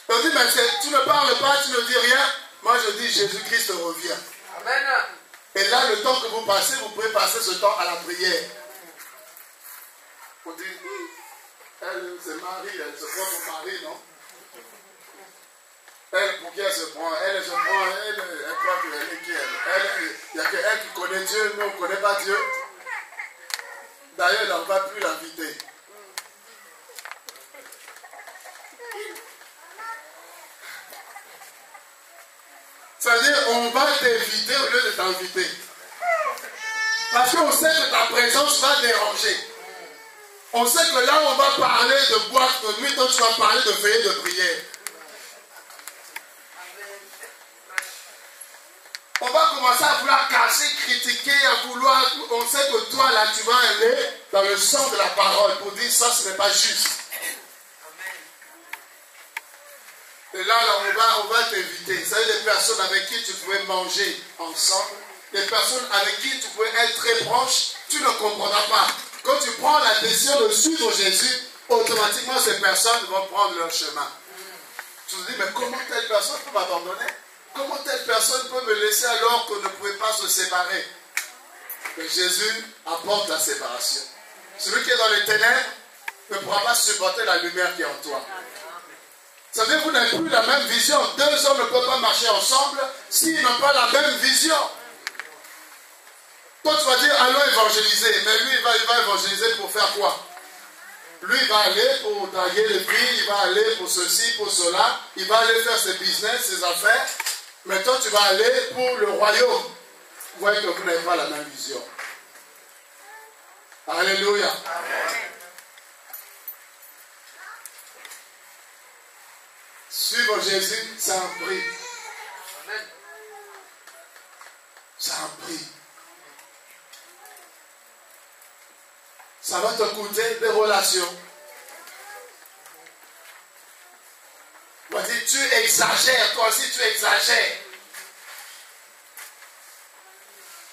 On dit, mais tu ne parles pas, tu ne dis rien. Moi, je dis, Jésus-Christ revient. Amen. Et là, le temps que vous passez, vous pouvez passer ce temps à la prière. On dit, elle, c'est Marie, elle se prend pour Marie, non? Elle, pour qui elle se prend? Elle se prend, elle croit qu'elle est qui elle? Il n'y a que elle qui connaît Dieu, nous, on ne connaît pas Dieu. D'ailleurs, on ne va plus l'inviter. C'est-à-dire, on va t'inviter au lieu de t'inviter. Parce qu'on sait que ta présence va déranger. On sait que là, on va parler de boîte de nuit, toi, tu vas parler de veillée de prière. On va commencer à vouloir casser, critiquer, à vouloir... On sait que toi, là, tu vas aller dans le sens de la parole pour dire ça, ce n'est pas juste. Et là, on va t'inviter. C'est des personnes avec qui tu pouvais manger ensemble. Des personnes avec qui tu pouvais être très proche. Tu ne comprendras pas. Quand tu prends la décision de suivre Jésus, automatiquement, ces personnes vont prendre leur chemin. Tu te dis, mais comment telle personne peut m'abandonner? Comment telle personne peut me laisser alors qu'on ne pouvait pas se séparer? Mais Jésus apporte la séparation. Celui qui est dans les ténèbres ne pourra pas supporter la lumière qui est en toi. Vous savez, vous n'avez plus la même vision. Deux hommes ne peuvent pas marcher ensemble s'ils n'ont pas la même vision. Toi, tu vas dire, allons évangéliser. Mais lui, il va évangéliser pour faire quoi? Lui, il va aller pour draguer les filles, il va aller pour ceci, pour cela. Il va aller faire ses business, ses affaires. Mais toi, tu vas aller pour le royaume. voyez que vous n'avez pas la même vision. Alléluia. Suivre Jésus, c'est un prix. C'est un prix. Ça va te coûter des relations. Vas-y, tu exagères, toi aussi tu exagères.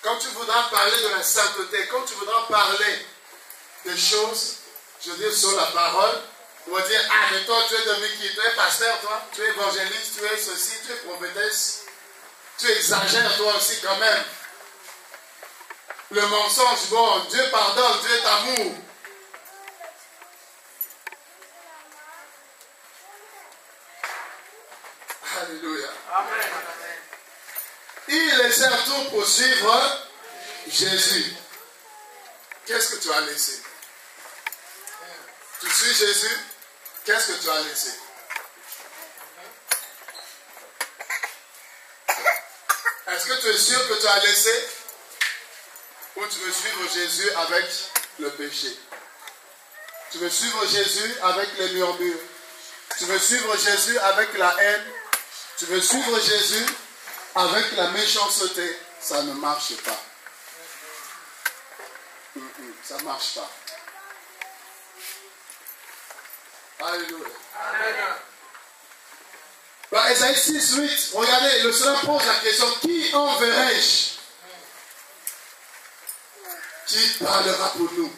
Quand tu voudras parler de la sainteté, quand tu voudras parler des choses, je veux dire sur la parole, on va dire, ah mais toi tu es devenu qui? Tu es pasteur toi? Tu es évangéliste, tu es ceci, tu es prophétesse. Tu exagères toi aussi quand même. Le mensonge, bon, Dieu pardonne, Dieu est amour. Alléluia. Amen. Il laissait tout pour suivre Jésus. Qu'est-ce que tu as laissé? Tu suis Jésus, qu'est-ce que tu as laissé? Est-ce que tu es sûr que tu as laissé? Ou tu veux suivre Jésus avec le péché? Tu veux suivre Jésus avec les murmures? Tu veux suivre Jésus avec la haine? Tu veux suivre Jésus avec la méchanceté? Ça ne marche pas. Ça ne marche pas. Alléluia. Amen. Dans Ésaïe 6, 8, regardez, le Seigneur pose la question, qui enverrai-je? Qui parlera pour nous?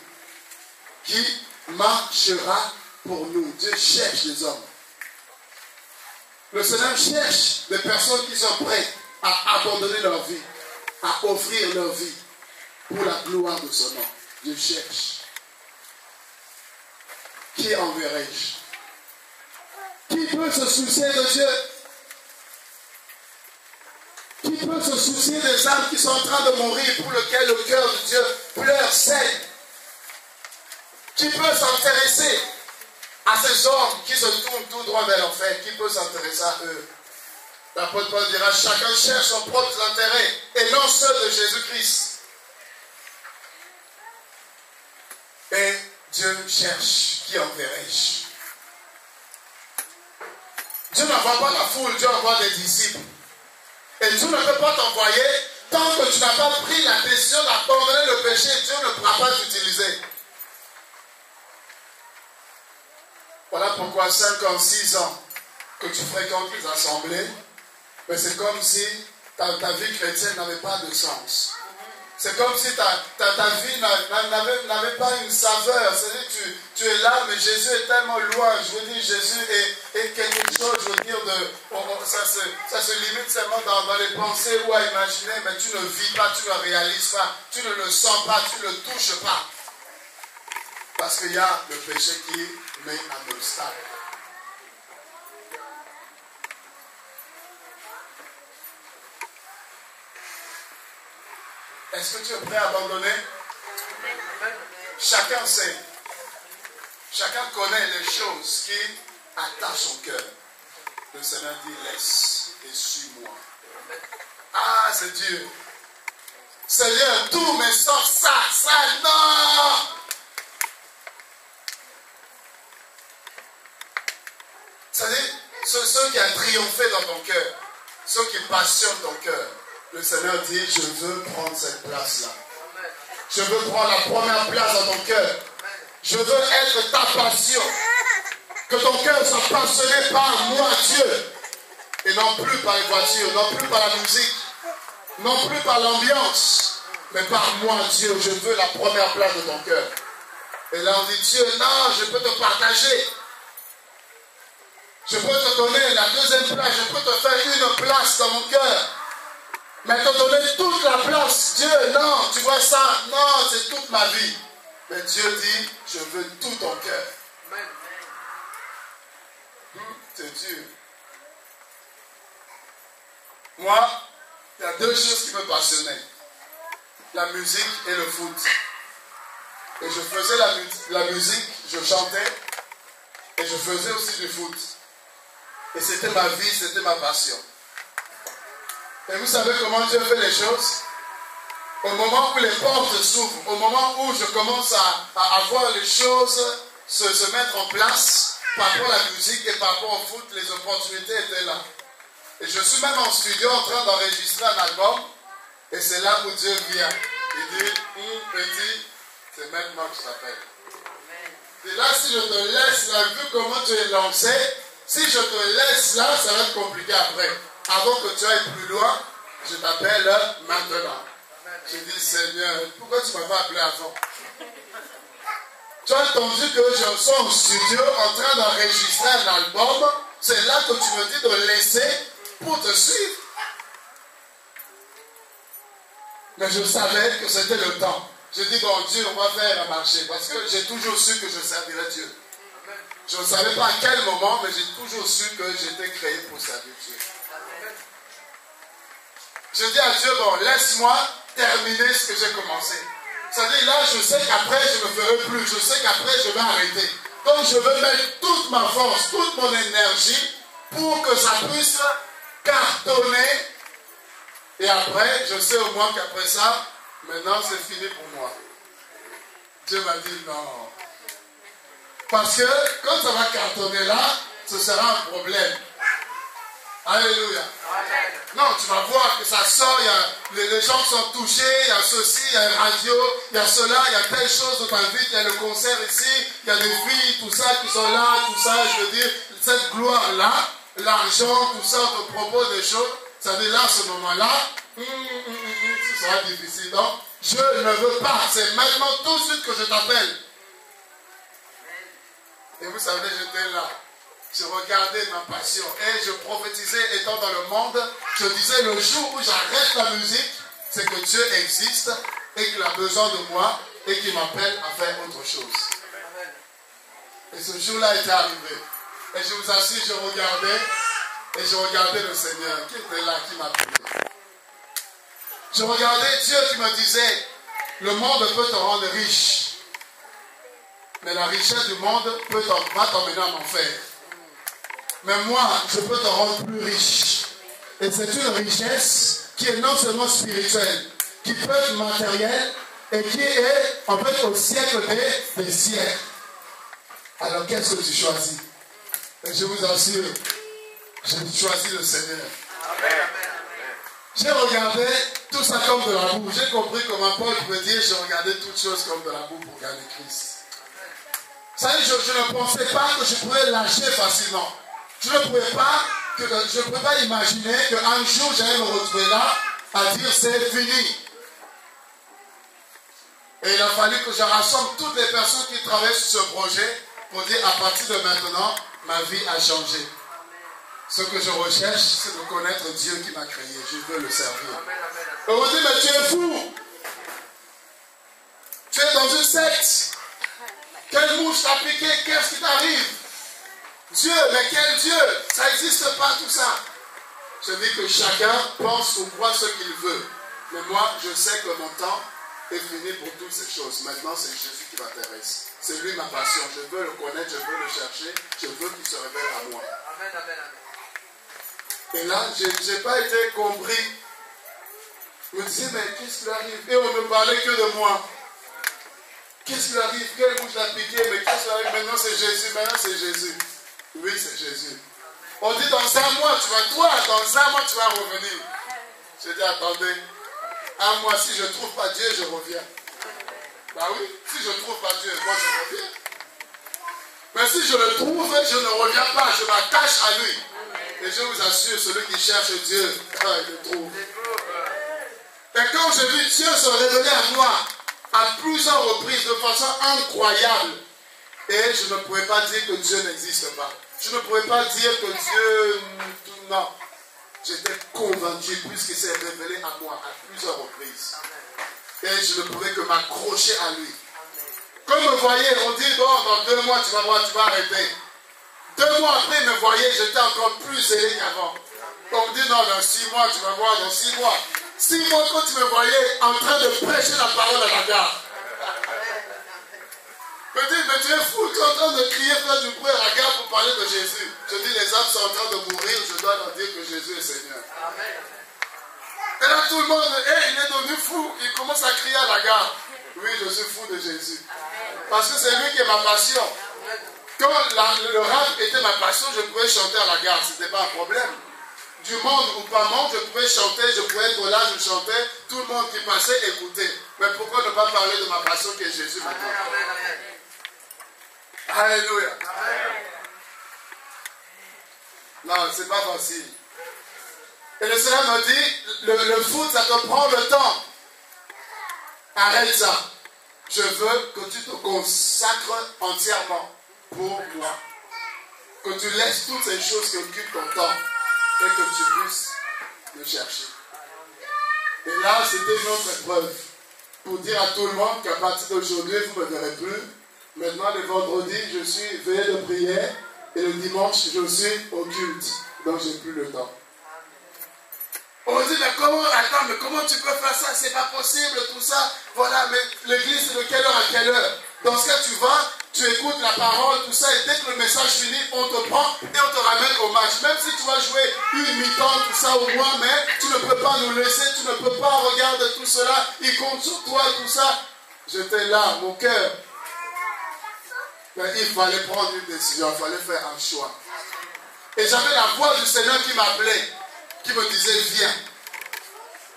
Qui marchera pour nous? Dieu cherche les hommes. Le Seigneur cherche des personnes qui sont prêtes à abandonner leur vie, à offrir leur vie pour la gloire de son nom. Dieu cherche. Qui enverrai-je? Qui peut se soucier de Dieu? Qui peut se soucier des âmes qui sont en train de mourir, pour lesquelles le cœur de Dieu pleure, saigne? Qui peut s'intéresser à ces hommes qui se tournent tout droit vers l'enfer? Qui peut s'intéresser à eux? L'apôtre Paul dira, chacun cherche son propre intérêt et non ceux de Jésus-Christ. Et Dieu cherche, qui enverrai-je? Dieu n'envoie pas la foule, Dieu envoie des disciples. Et Dieu ne peut pas t'envoyer tant que tu n'as pas pris la décision d'abandonner le péché. Dieu ne pourra pas t'utiliser. Voilà pourquoi 5 ans, 6 ans que tu fréquentes les assemblées, mais c'est comme si ta vie chrétienne n'avait pas de sens. C'est comme si ta vie n'avait pas une saveur. C'est-à-dire que tu es là, mais Jésus est tellement loin. Je veux dire, Jésus est quelque chose, je veux dire, ça se limite seulement dans les pensées ou à imaginer, mais tu ne vis pas, tu ne réalises pas, tu ne le sens pas, tu ne le touches pas. Parce qu'il y a le péché qui met un obstacle. Est-ce que tu es prêt à abandonner? Chacun sait. Chacun connaît les choses qui attachent son cœur. Le Seigneur dit, laisse et suis-moi. Ah, c'est dur. Seigneur, tout me sort ça, non! C'est-à-dire, ceux qui ont triomphé dans ton cœur, ceux qui passionnent ton cœur. Le Seigneur dit, je veux prendre cette place-là. Je veux prendre la première place dans ton cœur. Je veux être ta passion. Que ton cœur soit passionné par moi, Dieu. Et non plus par les voitures, non plus par la musique, non plus par l'ambiance, mais par moi, Dieu. Je veux la première place de ton cœur. Et là, on dit, Dieu, non, je peux te partager. Je peux te donner la deuxième place. Je peux te faire une place dans mon cœur. Mais te donner toute la place, Dieu, non, tu vois ça, non, c'est toute ma vie. Mais Dieu dit, je veux tout ton cœur. C'est Dieu. Moi, il y a deux choses qui me passionnaient. La musique et le foot. Et je faisais la musique, je chantais, et je faisais aussi du foot. Et c'était ma vie, c'était ma passion. Et vous savez comment Dieu fait les choses? au moment où les portes s'ouvrent, au moment où je commence à voir les choses se mettre en place, par rapport à la musique et par rapport au foot, les opportunités étaient là. Et je suis même en studio en train d'enregistrer un album, et c'est là où Dieu vient. Il dit, petit, c'est maintenant que je t'appelle. Et là, si je te laisse là, vu comment tu es lancé, si je te laisse là, ça va être compliqué après. Avant que tu ailles plus loin, je t'appelle maintenant. Je dis, Seigneur, pourquoi tu ne m'as pas appelé avant? Tu as entendu que je suis en studio en train d'enregistrer un album. C'est là que tu me dis de laisser pour te suivre. Mais je savais que c'était le temps. Je dis, bon Dieu, on va faire un marché. Parce que j'ai toujours su que je servirais Dieu. Je ne savais pas à quel moment, mais j'ai toujours su que j'étais créé pour servir Dieu. Je dis à Dieu, bon, laisse-moi terminer ce que j'ai commencé. C'est-à-dire, là, je sais qu'après, je ne ferai plus. Je sais qu'aprais, je vais arrêter. Donc, je veux mettre toute ma force, toute mon énergie pour que ça puisse cartonner. Et après, je sais au moins qu'après ça, maintenant, c'est fini pour moi. Dieu m'a dit non. Parce que quand ça va cartonner là, ce sera un problème. Alléluia. Non, tu vas voir que ça sort, les gens sont touchés, il y a ceci, il y a une radio, il y a cela, il y a telle chose dans ta vie, il y a le concert ici, il y a des filles, tout ça qui sont là, tout ça, je veux dire, cette gloire-là, l'argent, tout ça, on te propose des choses, ça veut dire là, à ce moment-là, ce sera difficile. Donc, je ne veux pas, c'est maintenant tout de suite que je t'appelle. Et vous savez, j'étais là. Je regardais ma passion et je prophétisais étant dans le monde. Je disais le jour où j'arrête la musique, c'est que Dieu existe et qu'il a besoin de moi et qu'il m'appelle à faire autre chose. Et ce jour-là était arrivé. Et je vous assure, je regardais le Seigneur qui était là, qui m'appelait. Je regardais Dieu qui me disait, le monde peut te rendre riche, mais la richesse du monde va t'emmener en enfer. Mais moi, je peux te rendre plus riche. Et c'est une richesse qui est non seulement spirituelle, qui peut être matérielle et qui est en fait au siècle des siècles. Alors qu'est-ce que tu choisis? Et je vous assure, j'ai choisi le Seigneur. Amen. J'ai regardé tout ça comme de la boue. J'ai compris comment Paul peut dire, j'ai regardé toutes choses comme de la boue pour gagner Christ. Ça veut dire, je ne pensais pas que je pourrais lâcher facilement. Je ne pouvais pas imaginer qu'un jour j'allais me retrouver là à dire c'est fini. Et il a fallu que je rassemble toutes les personnes qui travaillent sur ce projet pour dire à partir de maintenant, ma vie a changé. Ce que je recherche, c'est de connaître Dieu qui m'a créé. Je veux le servir. Et on dit, mais tu es fou. Tu es dans une secte. Quelle mouche t'a piqué? Qu'est-ce qui t'arrive? Dieu, mais quel Dieu? Ça n'existe pas tout ça. Je dis que chacun pense ou croit ce qu'il veut. Mais moi, je sais que mon temps est fini pour toutes ces choses. Maintenant, c'est Jésus qui m'intéresse. C'est lui ma passion. Je veux le connaître, je veux le chercher. Je veux qu'il se révèle à moi. Amen, amen, amen. Et là, je n'ai pas été compris. Je me disais, mais qu'est-ce qui lui arrive? Et on ne parlait que de moi. Qu'est-ce qui lui arrive? Quelle bouche l'a piqué? Mais qu'est-ce qui lui arrive? Maintenant, c'est Jésus. Maintenant, c'est Jésus. Oui, c'est Jésus. On dit, dans un mois, dans un mois, tu vas revenir. Je dis, attendez. Un mois, si je ne trouve pas Dieu, je reviens. Bah oui, si je ne trouve pas Dieu, moi, je reviens. Mais si je le trouve, je ne reviens pas. Je m'attache à lui. Et je vous assure, celui qui cherche Dieu, il le trouve. Et quand j'ai vu Dieu se révéler à moi, à plusieurs reprises, de façon incroyable, et je ne pouvais pas dire que Dieu n'existe pas. Je ne pouvais pas dire que Dieu... Non. J'étais convaincu, puisqu'il s'est révélé à moi à plusieurs reprises. Et je ne pouvais que m'accrocher à lui. Comme vous voyez, on dit, bon, dans 2 mois, tu vas voir, tu vas arrêter. 2 mois après, il me voyait, j'étais encore plus zélé qu'avant. On me dit, non, dans 6 mois, tu vas voir, dans 6 mois. 6 mois, quand tu me voyais en train de prêcher la parole à la gare. Je me dis, mais tu es fou, tu es en train de crier, faire du bruit à la gare pour parler de Jésus. Je dis, les âmes sont en train de mourir, je dois leur dire que Jésus est Seigneur. Et là, tout le monde, il est devenu fou. Il commence à crier à la gare. Oui, je suis fou de Jésus. Parce que c'est lui qui est ma passion. Quand le rap était ma passion, je pouvais chanter à la gare, ce n'était pas un problème. Du monde ou pas monde, je pouvais chanter, je pouvais être là, je chantais, tout le monde qui passait écoutait. Mais pourquoi ne pas parler de ma passion qui est Jésus maintenant? Alléluia. Non, c'est pas facile. Et le Seigneur me dit, le foot, ça te prend le temps. Arrête ça. Je veux que tu te consacres entièrement pour moi. Que tu laisses toutes ces choses qui occupent ton temps et que tu puisses me chercher. Et là, c'était une autre épreuve. Pour dire à tout le monde qu'à partir d'aujourd'hui, vous ne me verrez plus. Maintenant, le vendredi, je suis veillé de prière. Et le dimanche, je suis au culte. Donc, je n'ai plus le temps. On dit, mais comment tu peux faire ça? C'est pas possible, tout ça. Voilà, mais l'église, c'est de quelle heure à quelle heure? Dans ce cas, tu vas, tu écoutes la parole, tout ça, et dès que le message finit, on te prend et on te ramène au match. Même si tu vas jouer une mi-temps, tout ça au moins, mais tu ne peux pas nous laisser, tu ne peux pas regarder tout cela, il compte sur toi, tout ça. J'étais là, mon cœur. Mais il fallait prendre une décision, il fallait faire un choix. Et j'avais la voix du Seigneur qui m'appelait, qui me disait, viens,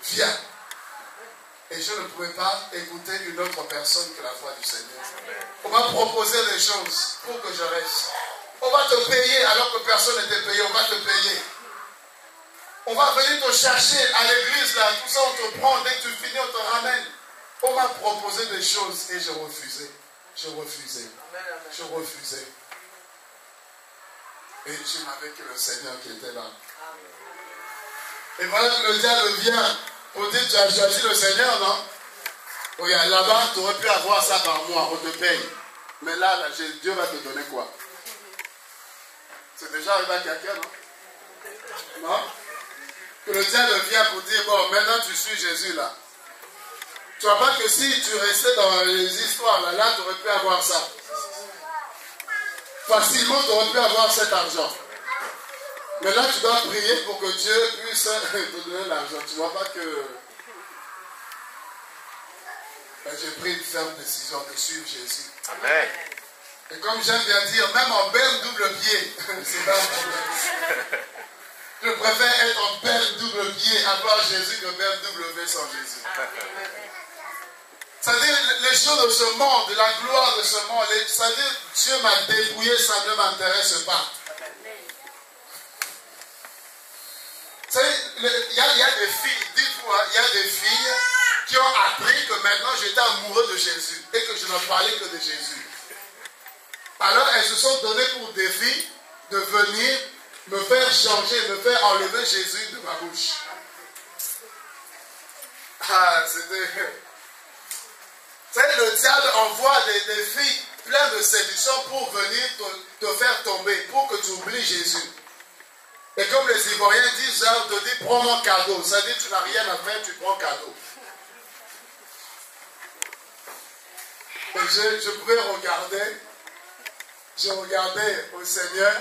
viens. Et je ne pouvais pas écouter une autre personne que la voix du Seigneur. On va proposer des choses pour que je reste. On va te payer alors que personne n'était payé, on va te payer. On va venir te chercher à l'église, là, tout ça, on te prend, dès que tu finis, on te ramène. On m'a proposé des choses et je refusais. Je refusais. Je refusais. Et je n'avais que le Seigneur qui était là. Et voilà que le diable vient pour dire, tu as choisi le Seigneur, non? Regarde, là-bas, tu aurais pu avoir ça par mois, on te paye. Mais là, Dieu va te donner quoi? C'est déjà arrivé à quelqu'un, non? Non? Que le diable vient pour dire, bon, maintenant tu suis Jésus, là. Tu vois pas que si tu restais dans les histoires, là, tu aurais pu avoir ça. Facilement, tu aurais pu avoir cet argent. Mais là, tu dois prier pour que Dieu puisse te donner l'argent. Tu ne vois pas que... J'ai pris une ferme décision de suivre Jésus. Amen. Et comme j'aime bien dire, même en belle double pied, c'est pas un problème. Je préfère être en belle double pied, avoir Jésus que belle double sans Jésus. C'est-à-dire, les choses de ce monde, la gloire de ce monde, c'est-à-dire, Dieu m'a dépouillé, ça ne m'intéresse pas. Vous savez, il y a des filles, dites-vous, il y a des filles qui ont appris que maintenant j'étais amoureux de Jésus et que je ne parlais que de Jésus. Alors elles se sont données pour défi de venir me faire changer, me faire enlever Jésus de ma bouche. Ah, c'était... Vous savez, le diable envoie des filles pleines de séduction pour venir te faire tomber, pour que tu oublies Jésus. Et comme les Ivoiriens disent, on te dit, prends mon cadeau. Ça dit, tu n'as rien à faire, tu prends cadeau. Et je pouvais regarder, je regardais au Seigneur,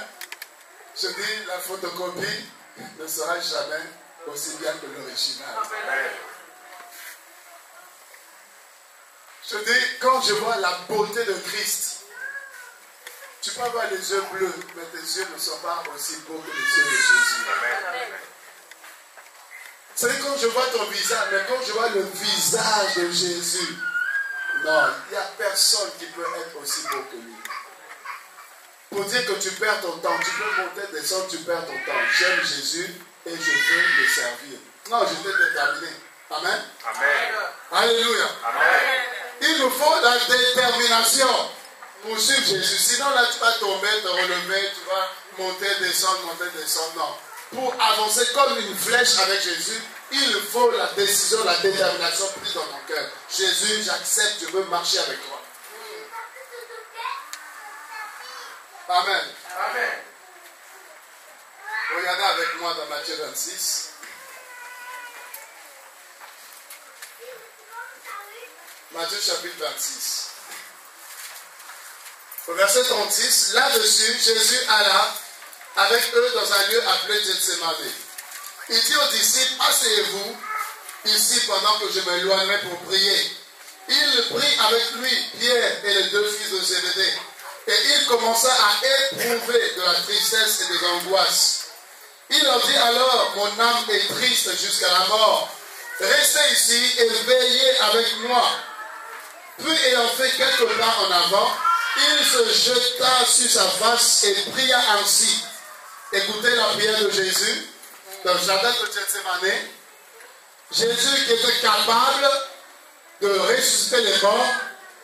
je dis, la photocopie ne sera jamais aussi bien que l'original. Je dis, quand je vois la beauté de Christ, tu peux avoir les yeux bleus, mais tes yeux ne sont pas aussi beaux que les yeux de Jésus. C'est quand je vois ton visage, mais quand je vois le visage de Jésus, non, il n'y a personne qui peut être aussi beau que lui. Pour dire que tu perds ton temps, tu peux monter, descendre, tu perds ton temps. J'aime Jésus et je veux le servir. Non, j'étais déterminé. Amen. Amen. Alléluia. Amen. Il nous faut la détermination pour suivre Jésus. Sinon, là, tu vas tomber, te relever, tu vas monter, descendre. Non. Pour avancer comme une flèche avec Jésus, il faut la décision, la détermination prise dans ton cœur. Jésus, j'accepte, je veux marcher avec toi. Amen. Amen. Regardez avec moi dans Matthieu 26. Matthieu chapitre 26. Au verset 36, là-dessus, Jésus alla avec eux dans un lieu appelé Gethsémane. Il dit aux disciples, asseyez-vous. ici pendant que je m'éloignais pour prier. Il prit avec lui Pierre et les deux fils de Zébédée. Et il commença à éprouver de la tristesse et des angoisses. Il leur dit alors, mon âme est triste jusqu'à la mort. Restez ici et veillez avec moi. Puis ayant fait quelques pas en avant, il se jeta sur sa face et pria ainsi. Écoutez la prière de Jésus dans le jardin de Gethsémane. Jésus qui était capable de ressusciter les morts.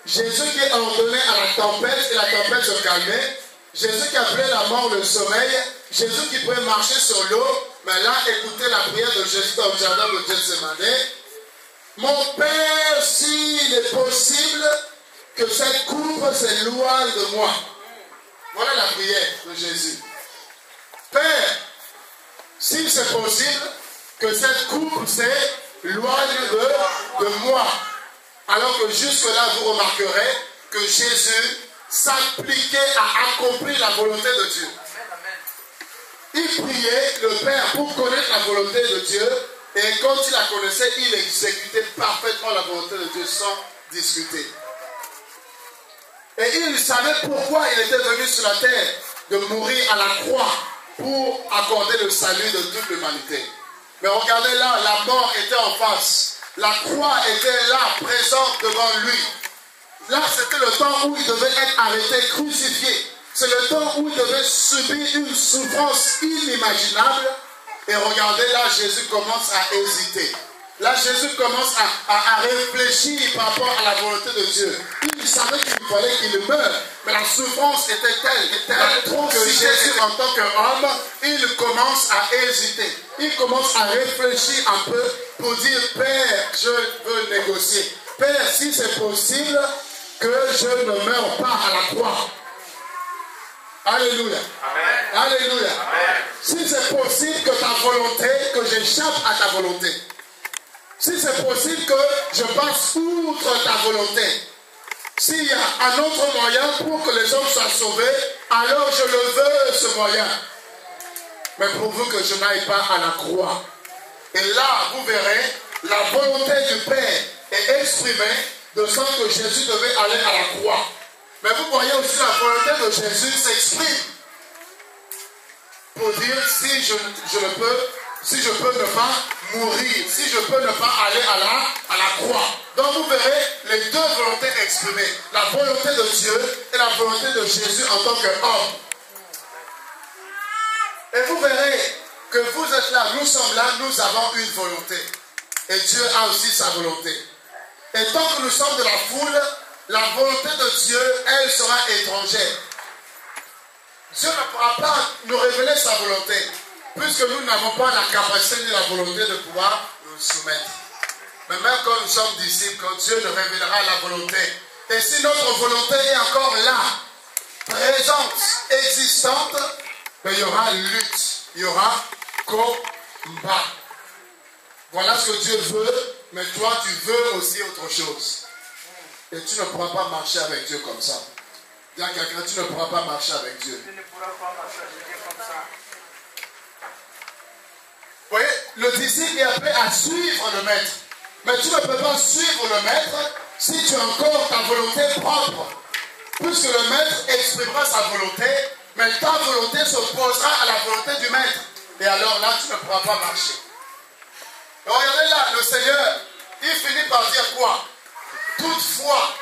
Jésus qui ordonnait à la tempête et la tempête se calmait. Jésus qui appelait la mort le sommeil. Jésus qui pouvait marcher sur l'eau. Mais là, écoutez la prière de Jésus dans le jardin de Gethsémane. Mon Père, s'il est possible que cette coupe s'éloigne de moi. Voilà la prière de Jésus. Père, si c'est possible que cette coupe s'éloigne de moi. Alors que jusque-là, vous remarquerez que Jésus s'appliquait à accomplir la volonté de Dieu. Il priait le Père pour connaître la volonté de Dieu. Et quand il la connaissait, il exécutait parfaitement la volonté de Dieu sans discuter. Et il savait pourquoi il était venu sur la terre, de mourir à la croix pour accorder le salut de toute l'humanité. Mais regardez là, la mort était en face. La croix était là, présente devant lui. Là, c'était le temps où il devait être arrêté, crucifié. C'est le temps où il devait subir une souffrance inimaginable. Et regardez, là, Jésus commence à hésiter. Là, Jésus commence à réfléchir par rapport à la volonté de Dieu. Il savait qu'il fallait qu'il meure. Mais la souffrance était telle que Jésus, en tant qu'homme, il commence à hésiter. Il commence à réfléchir un peu pour dire, Père, je veux négocier. Père, si c'est possible que je ne meure pas à la croix. Alléluia. Amen. Alléluia. Amen. Si c'est possible que ta volonté, que j'échappe à ta volonté. Si c'est possible que je passe outre ta volonté. S'il y a un autre moyen pour que les hommes soient sauvés, alors je le veux, ce moyen. Mais pourvu que je n'aille pas à la croix. Et là, vous verrez, la volonté du Père est exprimée de sorte que Jésus devait aller à la croix. Mais vous voyez aussi la volonté de Jésus s'exprime pour dire si je peux ne pas mourir, si je peux ne pas aller à la croix. Donc vous verrez les deux volontés exprimées, la volonté de Dieu et la volonté de Jésus en tant qu'homme. Et vous verrez que vous êtes là, nous sommes là, nous avons une volonté. Et Dieu a aussi sa volonté. Et tant que nous sommes de la foule, la volonté de Dieu, elle sera étrangère. Dieu ne pourra pas nous révéler sa volonté, puisque nous n'avons pas la capacité ni la volonté de pouvoir nous soumettre. Mais même quand nous sommes disciples, quand Dieu nous révélera la volonté, et si notre volonté est encore là, présente, existante, ben, il y aura lutte, il y aura combat. Voilà ce que Dieu veut, mais toi tu veux aussi autre chose. Et tu ne pourras pas marcher avec Dieu comme ça. Dis à quelqu'un, tu ne pourras pas marcher avec Dieu. Tu ne pourras pas marcher avec Dieu comme ça. Vous voyez, le disciple est appelé à suivre le maître. Mais tu ne peux pas suivre le maître si tu as encore ta volonté propre. Puisque le maître exprimera sa volonté, mais ta volonté s'opposera à la volonté du maître. Et alors là, tu ne pourras pas marcher. Et regardez là, le Seigneur, il finit par dire quoi? Toutefois,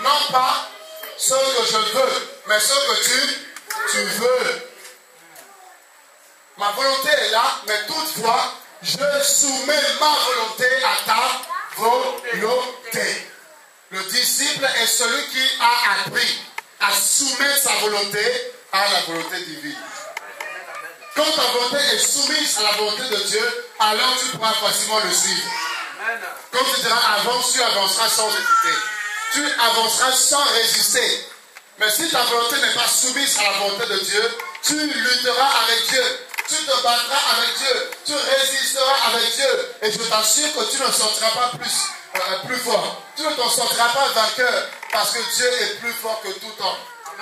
non pas ce que je veux, mais ce que tu veux. Ma volonté est là, mais toutefois, je soumets ma volonté à ta volonté. Le disciple est celui qui a appris à soumettre sa volonté à la volonté divine. Quand ta volonté est soumise à la volonté de Dieu, alors tu pourras facilement le suivre. Quand tu diras avance, tu avanceras sans hésiter. Tu avanceras sans résister. Mais si ta volonté n'est pas soumise à la volonté de Dieu, tu lutteras avec Dieu. Tu te battras avec Dieu. Tu résisteras avec Dieu. Et je t'assure que tu ne sortiras pas plus fort. Tu ne t'en sortiras pas vainqueur. Parce que Dieu est plus fort que tout temps.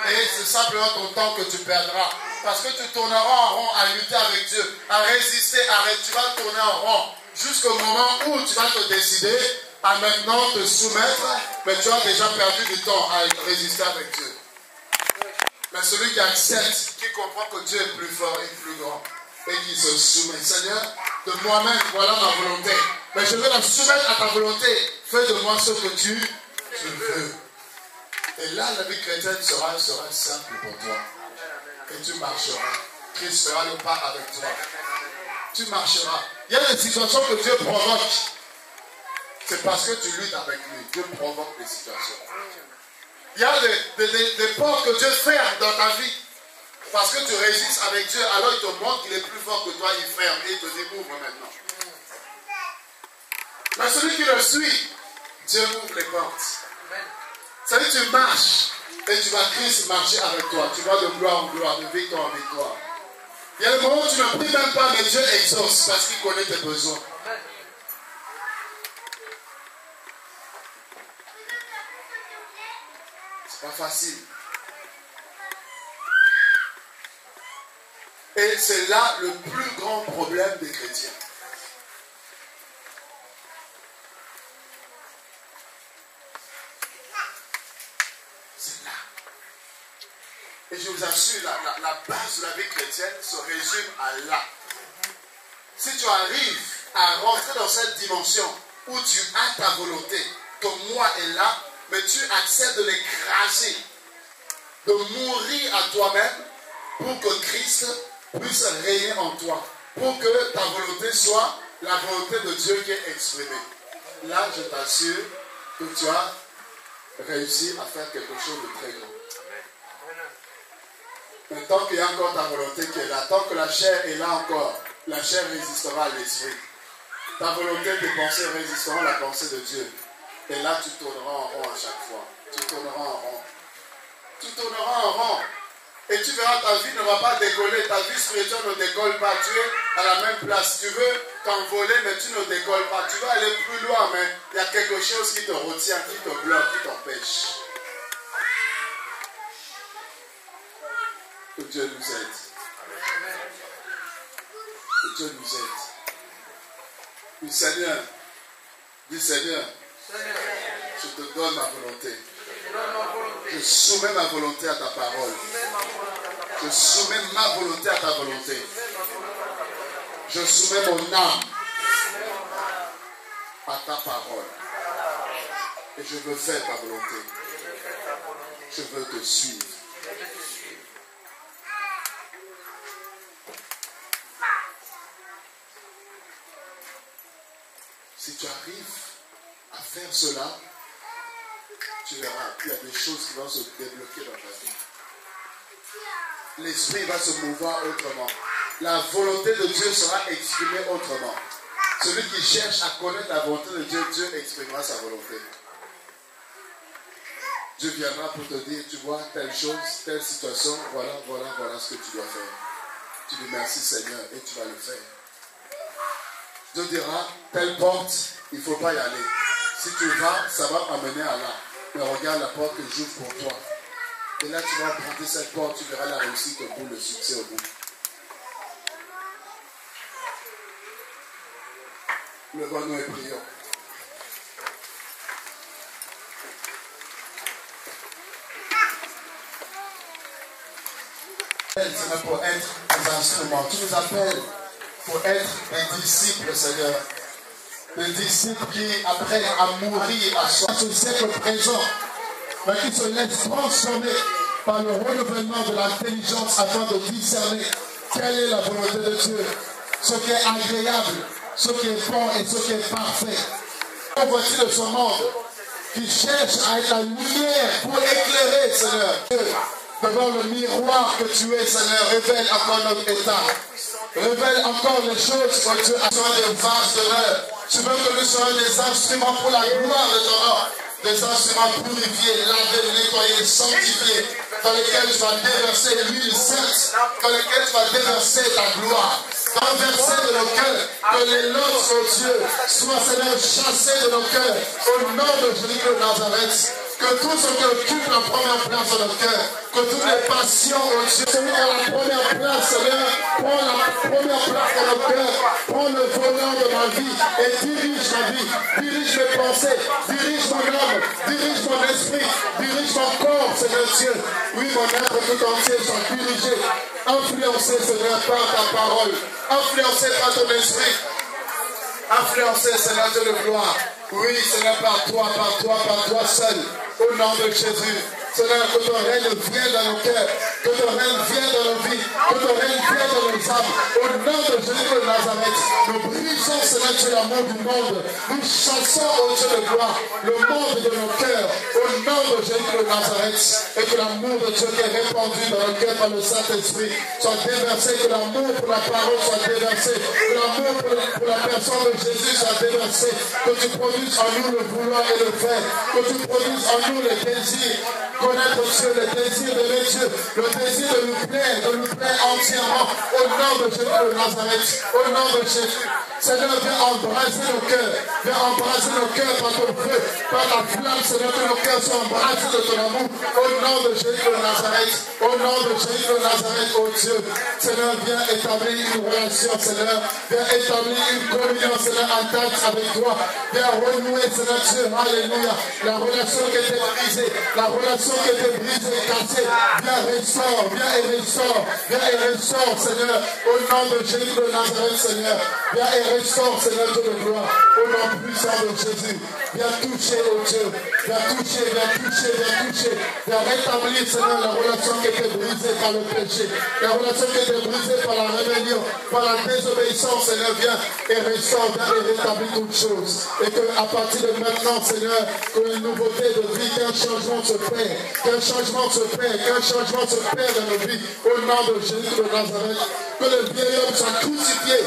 Et c'est simplement ton temps que tu perdras. Parce que tu tourneras en rond à lutter avec Dieu, à résister, tu vas tourner en rond jusqu'au moment où tu vas te décider à maintenant te soumettre, mais tu as déjà perdu du temps à résister avec Dieu. Mais celui qui accepte, qui comprend que Dieu est plus fort et plus grand, et qui se soumet, Seigneur, de moi-même, voilà ma volonté. Mais je veux la soumettre à ta volonté. Fais de moi ce que tu veux. Et là, la vie chrétienne sera simple pour toi. Et tu marcheras. Christ fera le pas avec toi. Tu marcheras. Il y a des situations que Dieu provoque. C'est parce que tu luttes avec lui. Dieu provoque des situations. Il y a des portes que Dieu ferme dans ta vie. Parce que tu résistes avec Dieu, alors il te montre qu'il est plus fort que toi, il ferme et il te dit ouvre maintenant. Mais celui qui le suit, Dieu ouvre les portes. C'est-à-dire que tu marches et tu vas Christ marcher avec toi. Tu vas de gloire en gloire, de victoire en victoire. Il y a des moments où tu ne pries même pas, mais Dieu exauce parce qu'il connaît tes besoins. C'est pas facile. Et c'est là le plus grand problème des chrétiens. C'est là. Et je vous assure, la base de la vie chrétienne se résume à là. Si tu arrives à rentrer dans cette dimension où tu as ta volonté, ton moi est là, mais tu acceptes de l'écraser, de mourir à toi-même pour que Christ puisse régner en toi, pour que ta volonté soit la volonté de Dieu qui est exprimée. Là, je t'assure que tu as réussi à faire quelque chose de très grand. Mais tant qu'il y a encore ta volonté qui est là, tant que la chair est là encore, la chair résistera à l'esprit. Ta volonté, tes pensées résisteront à la pensée de Dieu. Et là, tu tourneras en rond à chaque fois. Tu tourneras en rond. Tu tourneras en rond. Et tu verras, ta vie ne va pas décoller. Ta vie spirituelle ne décolle pas. Tu es à la même place. Tu veux t'envoler, mais tu ne décolles pas. Tu veux aller plus loin, mais il y a quelque chose qui te retient, qui te bloque, qui t'empêche. Que Dieu nous aide. Que Dieu nous aide. Dis Seigneur, je te donne ma volonté. Je soumets ma volonté à ta parole. Je soumets ma volonté à ta volonté. Je soumets mon âme à ta parole. Et je veux faire ta volonté. Je veux te suivre. Si tu arrives à faire cela, tu verras, il y a des choses qui vont se débloquer dans ta vie. L'esprit va se mouvoir autrement. La volonté de Dieu sera exprimée autrement. Celui qui cherche à connaître la volonté de Dieu, Dieu exprimera sa volonté. Dieu viendra pour te dire, tu vois, telle chose, telle situation, voilà ce que tu dois faire. Tu dis merci Seigneur et tu vas le faire. Dieu dira, telle porte, il ne faut pas y aller. Si tu vas, ça va amener à là. Mais regarde la porte que j'ouvre pour toi. Et là, tu vas emprunter cette porte, tu verras la réussite au bout, le succès au bout. Levons-nous et prions. Seigneur, pour être des instruments. Tu nous appelles pour être des disciples, Seigneur. Des disciples qui apprennent à mourir à ce siècle présent, mais qui se laissent transformer par le renouvellement de l'intelligence afin de discerner quelle est la volonté de Dieu, ce qui est agréable, ce qui est bon et ce qui est parfait. On voici de ce monde qui cherche à être la lumière pour éclairer, Seigneur. Devant le miroir que tu es, Seigneur, révèle encore notre état. Révèle encore les choses que tu as besoin de vases de l'heure. Tu veux que nous soyons des instruments pour la gloire de ton nom. Des instruments purifiés, lavés, nettoyés, sanctifiés, dans lesquels tu vas déverser l'huile sainte, dans lesquels tu vas déverser ta gloire. Renverser de nos cœurs, que les nôtres, oh Dieu, soient, Seigneur, chassés de nos cœurs, au nom de Jésus de Nazareth. Que tout ce qui occupe la première place dans notre cœur, que toutes les passions, oh Dieu, celui qui a la première place, Seigneur, prends la première place dans notre cœur, prends le volant de ma vie et dirige ma vie, dirige mes pensées, dirige mon âme, dirige mon esprit, dirige mon corps, Seigneur Dieu. Oui, mon être tout entier soit dirigé, influencé, Seigneur, par ta parole, influencé par ton esprit, influencé, Seigneur Dieu de gloire. Oui, Seigneur, par toi seul, au nom de Jésus. Seigneur, que ton règne vienne dans nos cœurs, que ton règne vienne dans nos vies, que ton règne vienne dans nos âmes. Au nom de Jésus de Nazareth, nous brisons, Seigneur Dieu, l'amour du monde. Nous chassons, au Dieu de gloire, le monde de nos cœurs. Au nom de Jésus de Nazareth, et que l'amour de Dieu qui est répandu dans nos cœurs par le Saint-Esprit soit déversé, que l'amour pour la parole soit déversé, que l'amour pour la personne de Jésus soit déversé, que tu produises en nous le vouloir et le faire, que tu produises en nous le désir. Connaître Dieu, le désir d'aimer Dieu, le désir de nous plaire entièrement au nom de Jésus de Nazareth, au nom de Jésus. Seigneur, viens embrasser nos cœurs, par ton feu, par la flamme, Seigneur, que nos cœurs soient embrassés de ton amour, au nom de Jésus de Nazareth, au nom de Jésus de Nazareth, oh Dieu. Seigneur, viens établir une relation, Seigneur, viens établir une communion, Seigneur, intacte avec toi, viens renouer, Seigneur Dieu, alléluia, la relation qui était brisée, la relation qui était brisée et cassée, viens et restaure, Seigneur, au nom de Jésus de Nazareth, Seigneur, viens et restaure, Seigneur Dieu de gloire, au nom puissant de Jésus, viens toucher, oh Dieu, viens rétablir, Seigneur, la relation qui était brisée par le péché, la relation qui était brisée par la rébellion, par la désobéissance, Seigneur, viens et restaure, viens et rétablir toutes choses, et qu'à partir de maintenant, Seigneur, que une nouveauté de vie, qu'un changement se fait, qu'un changement se fait dans nos vies, au nom de Jésus de Nazareth, que le vieil homme soit crucifié,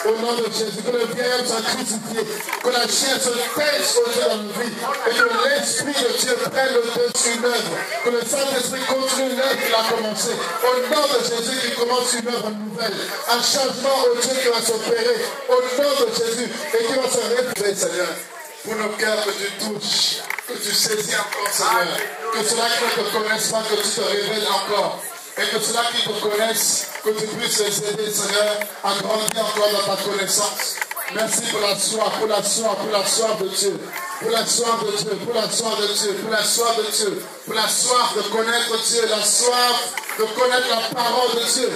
au nom de Jésus, que le vieil homme soit crucifié, que la chair se taise au Dieu dans nos vies, et que l'Esprit de Dieu prenne le dessus l'œuvre, que le Saint-Esprit continue l'œuvre qu'il a commencé, au nom de Jésus qui commence une œuvre nouvelle, un changement au Dieu qui va s'opérer, au nom de Jésus, et qui va se révéler, Seigneur, pour nos cœurs que tu touches, que tu saisis encore, Seigneur, que ceux-là qui ne te connaissent pas, que tu te révèles encore, et que ceux-là qui te connaissent, que tu puisses les aider, Seigneur, à grandir encore dans ta connaissance. Merci pour la soif de Dieu, pour la soif de connaître Dieu, la soif de connaître la parole de Dieu.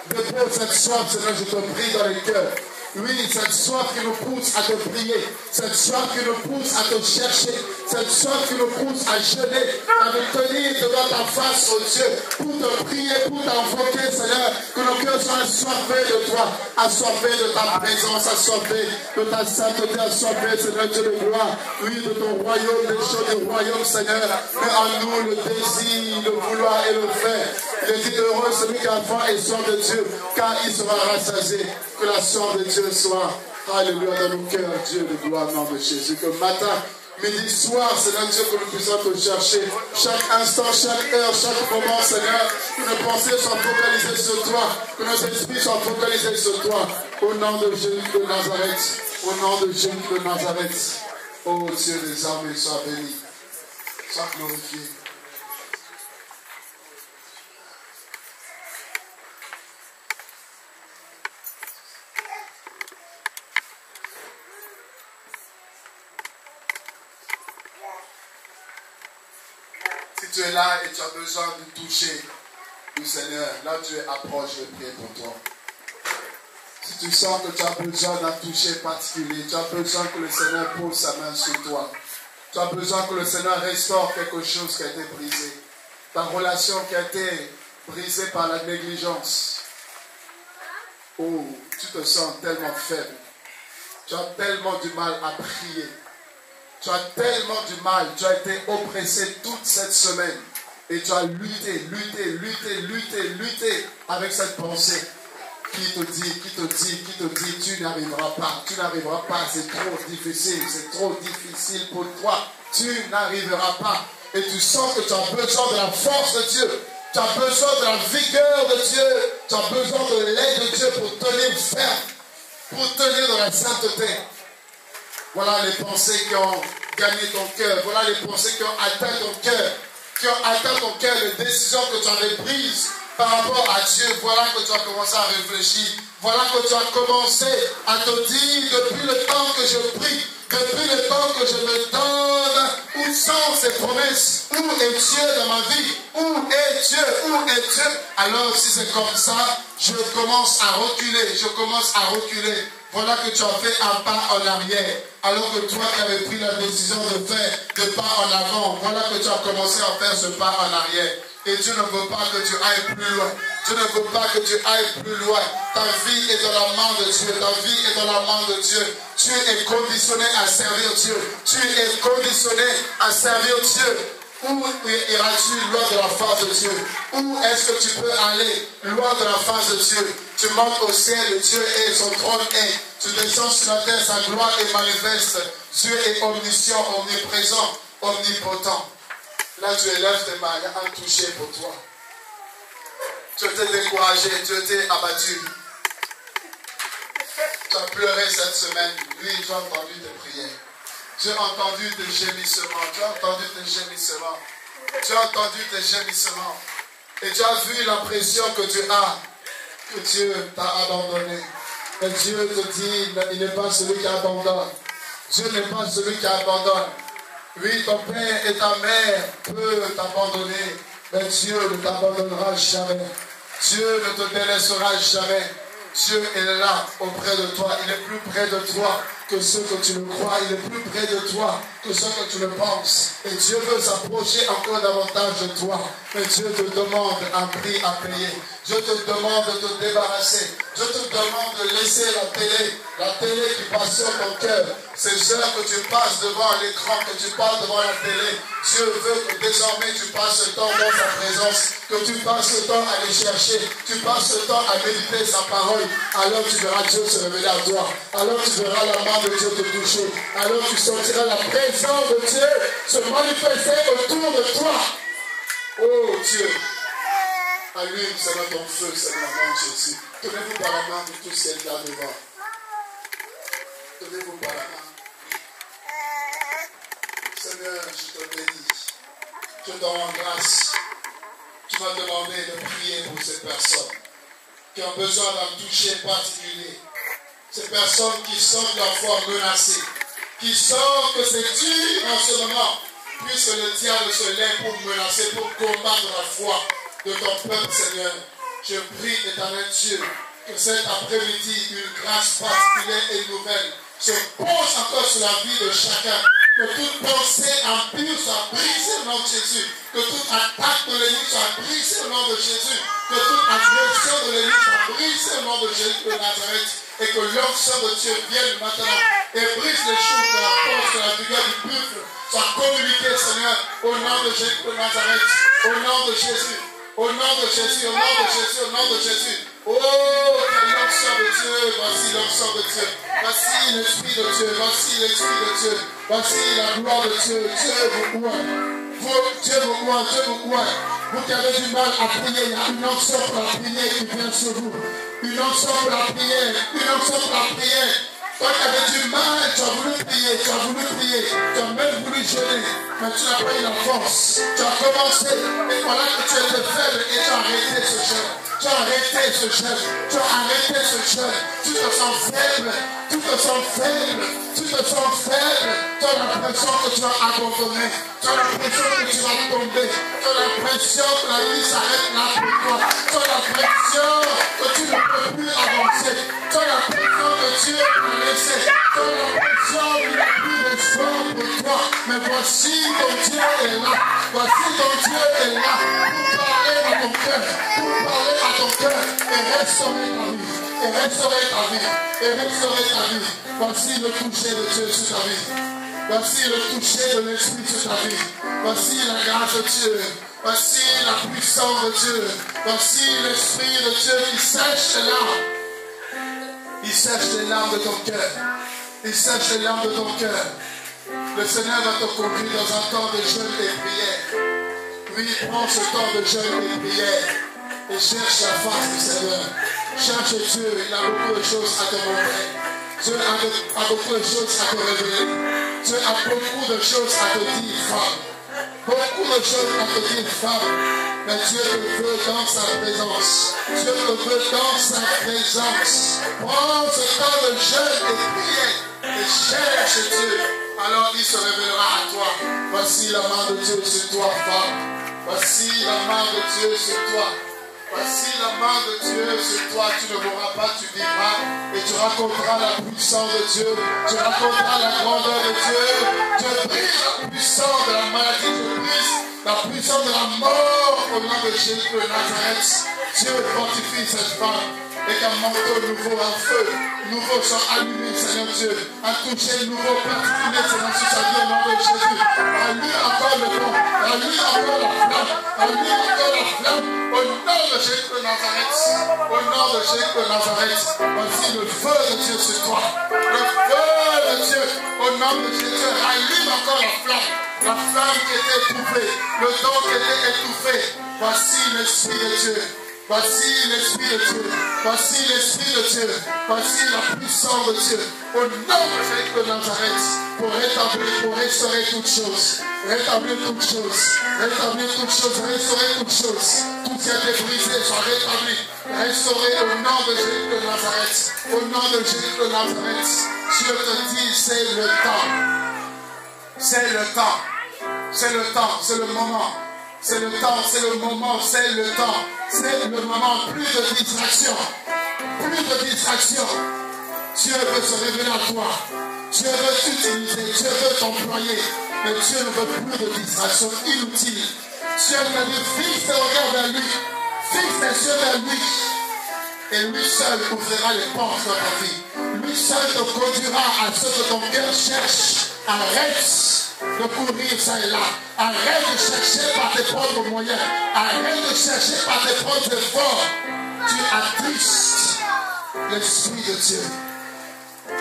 Dépose cette soif, Seigneur, je te prie dans les cœurs. Oui, cette soif qui nous pousse à te prier, cette soif qui nous pousse à te chercher, cette soif qui nous pousse à jeûner, à nous tenir devant ta face, oh Dieu, pour te prier, pour t'invoquer, Seigneur, que nos cœurs soient assoiffés de toi, assoiffés de ta présence, assoiffés de ta sainteté, assoiffés, Seigneur Dieu de gloire, oui, de ton royaume, des choses du royaume, Seigneur, mais en nous le désir, le vouloir et le faire. Il est dit heureux celui qui a faim et soif de Dieu, car il sera rassasié. Que la soif de Dieu soit, alléluia, dans nos cœurs, Dieu de gloire, nom de Jésus. Que matin, midi, soir, Seigneur Dieu, que nous puissions te chercher. Chaque instant, chaque heure, chaque moment, Seigneur, que nos pensées soient focalisées sur toi, que nos esprits soient focalisés sur toi. Au nom de Jésus de Nazareth, au nom de Jésus de Nazareth. Oh Dieu des armées, sois béni, sois glorifié. Si tu es là et tu as besoin de toucher le Seigneur, là tu es approche, je vais prier pour toi. Si tu sens que tu as besoin d'un toucher particulier, tu as besoin que le Seigneur pose sa main sur toi, tu as besoin que le Seigneur restaure quelque chose qui a été brisé, ta relation qui a été brisée par la négligence. Oh, tu te sens tellement faible, tu as tellement du mal à prier. Tu as tellement du mal, tu as été oppressé toute cette semaine et tu as lutté avec cette pensée qui te dit, tu n'arriveras pas, c'est trop difficile pour toi, tu n'arriveras pas. Et tu sens que tu as besoin de la force de Dieu, tu as besoin de la vigueur de Dieu, tu as besoin de l'aide de Dieu pour tenir ferme, pour tenir dans la sainteté. Voilà les pensées qui ont gagné ton cœur. Voilà les pensées qui ont atteint ton cœur. Qui ont atteint ton cœur, les décisions que tu avais prises par rapport à Dieu. Voilà que tu as commencé à réfléchir. Voilà que tu as commencé à te dire, depuis le temps que je prie, depuis le temps que je me donne, où sont ces promesses? Où est Dieu dans ma vie? Où est Dieu? Où est Dieu? Alors si c'est comme ça, je commence à reculer. Je commence à reculer. Voilà que tu as fait un pas en arrière. Alors que toi qui avais pris la décision de faire deux pas en avant, voilà que tu as commencé à faire ce pas en arrière. Et Dieu ne veut pas que tu ailles plus loin. Dieu ne veut pas que tu ailles plus loin. Ta vie est dans la main de Dieu. Ta vie est dans la main de Dieu. Tu es conditionné à servir Dieu. Tu es conditionné à servir Dieu. Où iras-tu loin de la face de Dieu? Où est-ce que tu peux aller loin de la face de Dieu? Tu montes au ciel, Dieu est, son trône est. Tu descends sur la terre, sa gloire est manifeste. Dieu est omniscient, omniprésent, omnipotent. Là, tu élèves tes mains, il y a un toucher pour toi. Tu étais découragé, tu étais abattu. Tu as pleuré cette semaine. Oui, j'ai entendu tes prières. J'ai entendu tes gémissements. Tu as entendu tes gémissements. Tu as entendu tes gémissements. Et tu as vu la pression que tu as. Que Dieu t'a abandonné. Et Dieu te dit, il n'est pas celui qui abandonne. Dieu n'est pas celui qui abandonne. Oui, ton père et ta mère peuvent t'abandonner. Mais Dieu ne t'abandonnera jamais. Dieu ne te délaissera jamais. Dieu est là auprès de toi. Il est plus près de toi que ce que tu le crois. Il est plus près de toi que ce que tu le penses. Et Dieu veut s'approcher encore davantage de toi. Mais Dieu te demande un prix à payer. Je te demande de te débarrasser. Je te demande de laisser la télé qui passe sur ton cœur. Ces heures que tu passes devant l'écran, que tu passes devant la télé. Dieu veut que désormais tu passes le temps dans sa présence, que tu passes le temps à les chercher, tu passes le temps à méditer sa parole. Alors tu verras Dieu se révéler à toi. Alors tu verras la main de Dieu te toucher. Alors tu sentiras la présence de Dieu se manifester autour de toi. Oh Dieu, allume, Seigneur, ton feu, Seigneur, main de Jésus. Tenez-vous par la main de tous ceux là devant. Tenez-vous par la main. Seigneur, je te bénis. Je te rends grâce. Tu m'as demandé de prier pour ces personnes qui ont besoin d'un toucher particulier. Ces personnes qui sentent leur foi menacée, qui sentent que c'est dur en ce moment, puisque le diable se lève pour menacer, pour combattre la foi de ton peuple, Seigneur. Je prie, éternel Dieu, que cet après-midi, une grâce particulière et nouvelle se pose encore sur la vie de chacun. Que toute pensée impure soit brisée au nom de Jésus. Que toute attaque de l'ennemi soit brisée au nom de Jésus. Que toute agression de l'ennemi soit brisée au nom de Jésus de Nazareth. Et que l'onction de Dieu vienne maintenant et brise les choses de la force, de la vigueur du peuple. Soit communiqué, Seigneur, au nom de Jésus de Nazareth. Au nom de Jésus. Au nom de Jésus, au nom de Jésus, au nom de Jésus. Oh, quelle l'onction de Dieu. Voici l'onction de Dieu. Voici l'Esprit de Dieu. Voici l'Esprit de Dieu. Voici la gloire de Dieu. Dieu vous loin. Dieu vous loin. Dieu vous loin. Vous qui avez du mal à prier, il y a une onction pour la prière qui vient sur vous. Une onction pour la prière. Une onction pour la prière. Toi qui avais du mal, tu as voulu prier, tu as même voulu jeûner, mais tu n'as pas eu la force. Tu as commencé, et voilà que tu étais faible et tu as arrêté ce jeûne. Tu as arrêté ce jeûne. Tu as arrêté ce jeûne. Tu te sens faible. Tu te sens faible. Tu te sens faible. Tu as l'impression que tu vas abandonner. Tu as l'impression que tu vas tomber. Tu as l'impression que la vie s'arrête là pour toi. Tu as l'impression que tu ne peux plus avancer. Tu as l'impression que Dieu t'a laissé. Tu as l'impression qu'il n'y a plus d'espoir pour toi. Mais voici ton Dieu est là. Voici ton Dieu est là pour parler à ton cœur. Pour parler à ton cœur et restaurer ta vie. Et restaurer ta vie. Et restaurer ta vie. Voici le toucher de Dieu sur ta vie. Voici le toucher de l'Esprit sur ta vie. Voici la grâce de Dieu. Voici la puissance de Dieu. Voici l'Esprit de Dieu qui sèche les larmes. Il sèche les larmes de ton cœur. Il sèche les larmes de ton cœur. Le Seigneur va te conduire dans un temps de jeûne et prière. Oui, prends ce temps de jeûne et prière. Et cherche la face du Seigneur. Cherche Dieu, il a beaucoup de choses à te montrer. Dieu a beaucoup de choses à te révéler. Dieu a beaucoup de choses à te dire, femme. Beaucoup de choses à te dire, femme. Mais Dieu te veut dans sa présence. Dieu te veut dans sa présence. Prends ce temps de jeûne et prière et cherche Dieu. Alors il se révélera à toi. Voici la main de Dieu sur toi, femme. Voici la main de Dieu sur toi. Voici la main de Dieu sur toi. Tu ne mourras pas, tu vivras. Et tu raconteras la puissance de Dieu. Tu raconteras la grandeur de Dieu. Tu brises la puissance de la maladie. Tu brises la puissance de la mort au nom de Jésus de Nazareth. Dieu fortifie cette femme. Et qu'un manteau nouveau, un feu nouveau soit allumé, Seigneur Dieu. Un toucher nouveau particulier, Seigneur, sur sa vie au nom de Jésus. Allume encore le vent. Allume encore la flamme. Allume encore la flamme. Au nom de Jésus de Nazareth. Au nom de Jésus de Nazareth. Voici le feu de Dieu sur toi. Le feu de Dieu. Au nom de Jésus. Allume encore la flamme. La flamme qui était étouffée. Le don qui était étouffé. Voici l'Esprit de Dieu. Voici l'Esprit de Dieu. Voici l'Esprit de Dieu. Voici la puissance de Dieu. Au nom de Jésus de Nazareth. Pour rétablir, pour restaurer toutes choses. Rétablir toutes choses. Rétablir toutes choses. Restaurer toutes choses. Tout ce qui a été brisé soit rétabli. Restauré au nom de Jésus de Nazareth. Au nom de Jésus de Nazareth. Dieu te dit, c'est le temps. C'est le temps. C'est le temps. C'est le moment. C'est le temps, c'est le moment, c'est le temps. C'est le moment, plus de distraction. Plus de distraction. Dieu veut se révéler à toi. Dieu veut t'utiliser, Dieu veut t'employer. Mais Dieu ne veut plus de distraction inutile. Dieu t'a dit, fixe tes regards vers lui. Fixe tes yeux vers lui. Et lui seul ouvrira les portes de ta vie. Lui seul te conduira à ce que ton cœur cherche. Arrête de courir ça et là. Arrête de chercher par tes propres moyens. Arrête de chercher par tes propres efforts. Tu attristes l'Esprit de Dieu.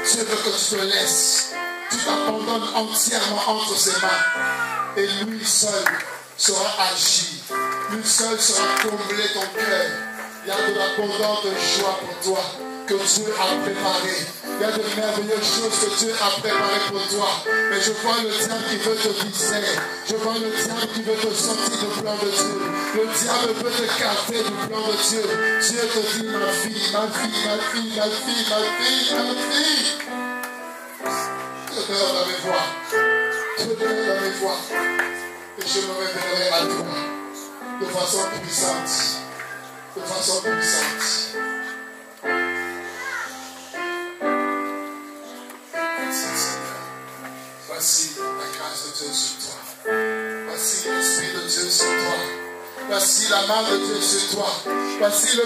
Dieu veut que tu te laisses. Tu t'abandonnes entièrement entre ses mains. Et lui seul sera agi. Lui seul sera comblé ton cœur. Il y a de l'abondante joie pour toi que Dieu a préparé. Il y a de merveilleuses choses que Dieu a préparées pour toi. Mais je vois le diable qui veut te distraire. Je vois le diable qui veut te sortir du plan de Dieu. Le diable veut t'écarter du plan de Dieu. Dieu te dit, ma fille, ma fille, ma fille, ma fille, ma fille, ma fille. Je demeure dans mes voies. Je demeure dans mes voies. Et je me révélerai à toi de façon puissante. De façon puissante. Voici la grâce de Dieu sur toi. Voici l'Esprit de Dieu sur toi. Voici la main de Dieu sur toi. Voici le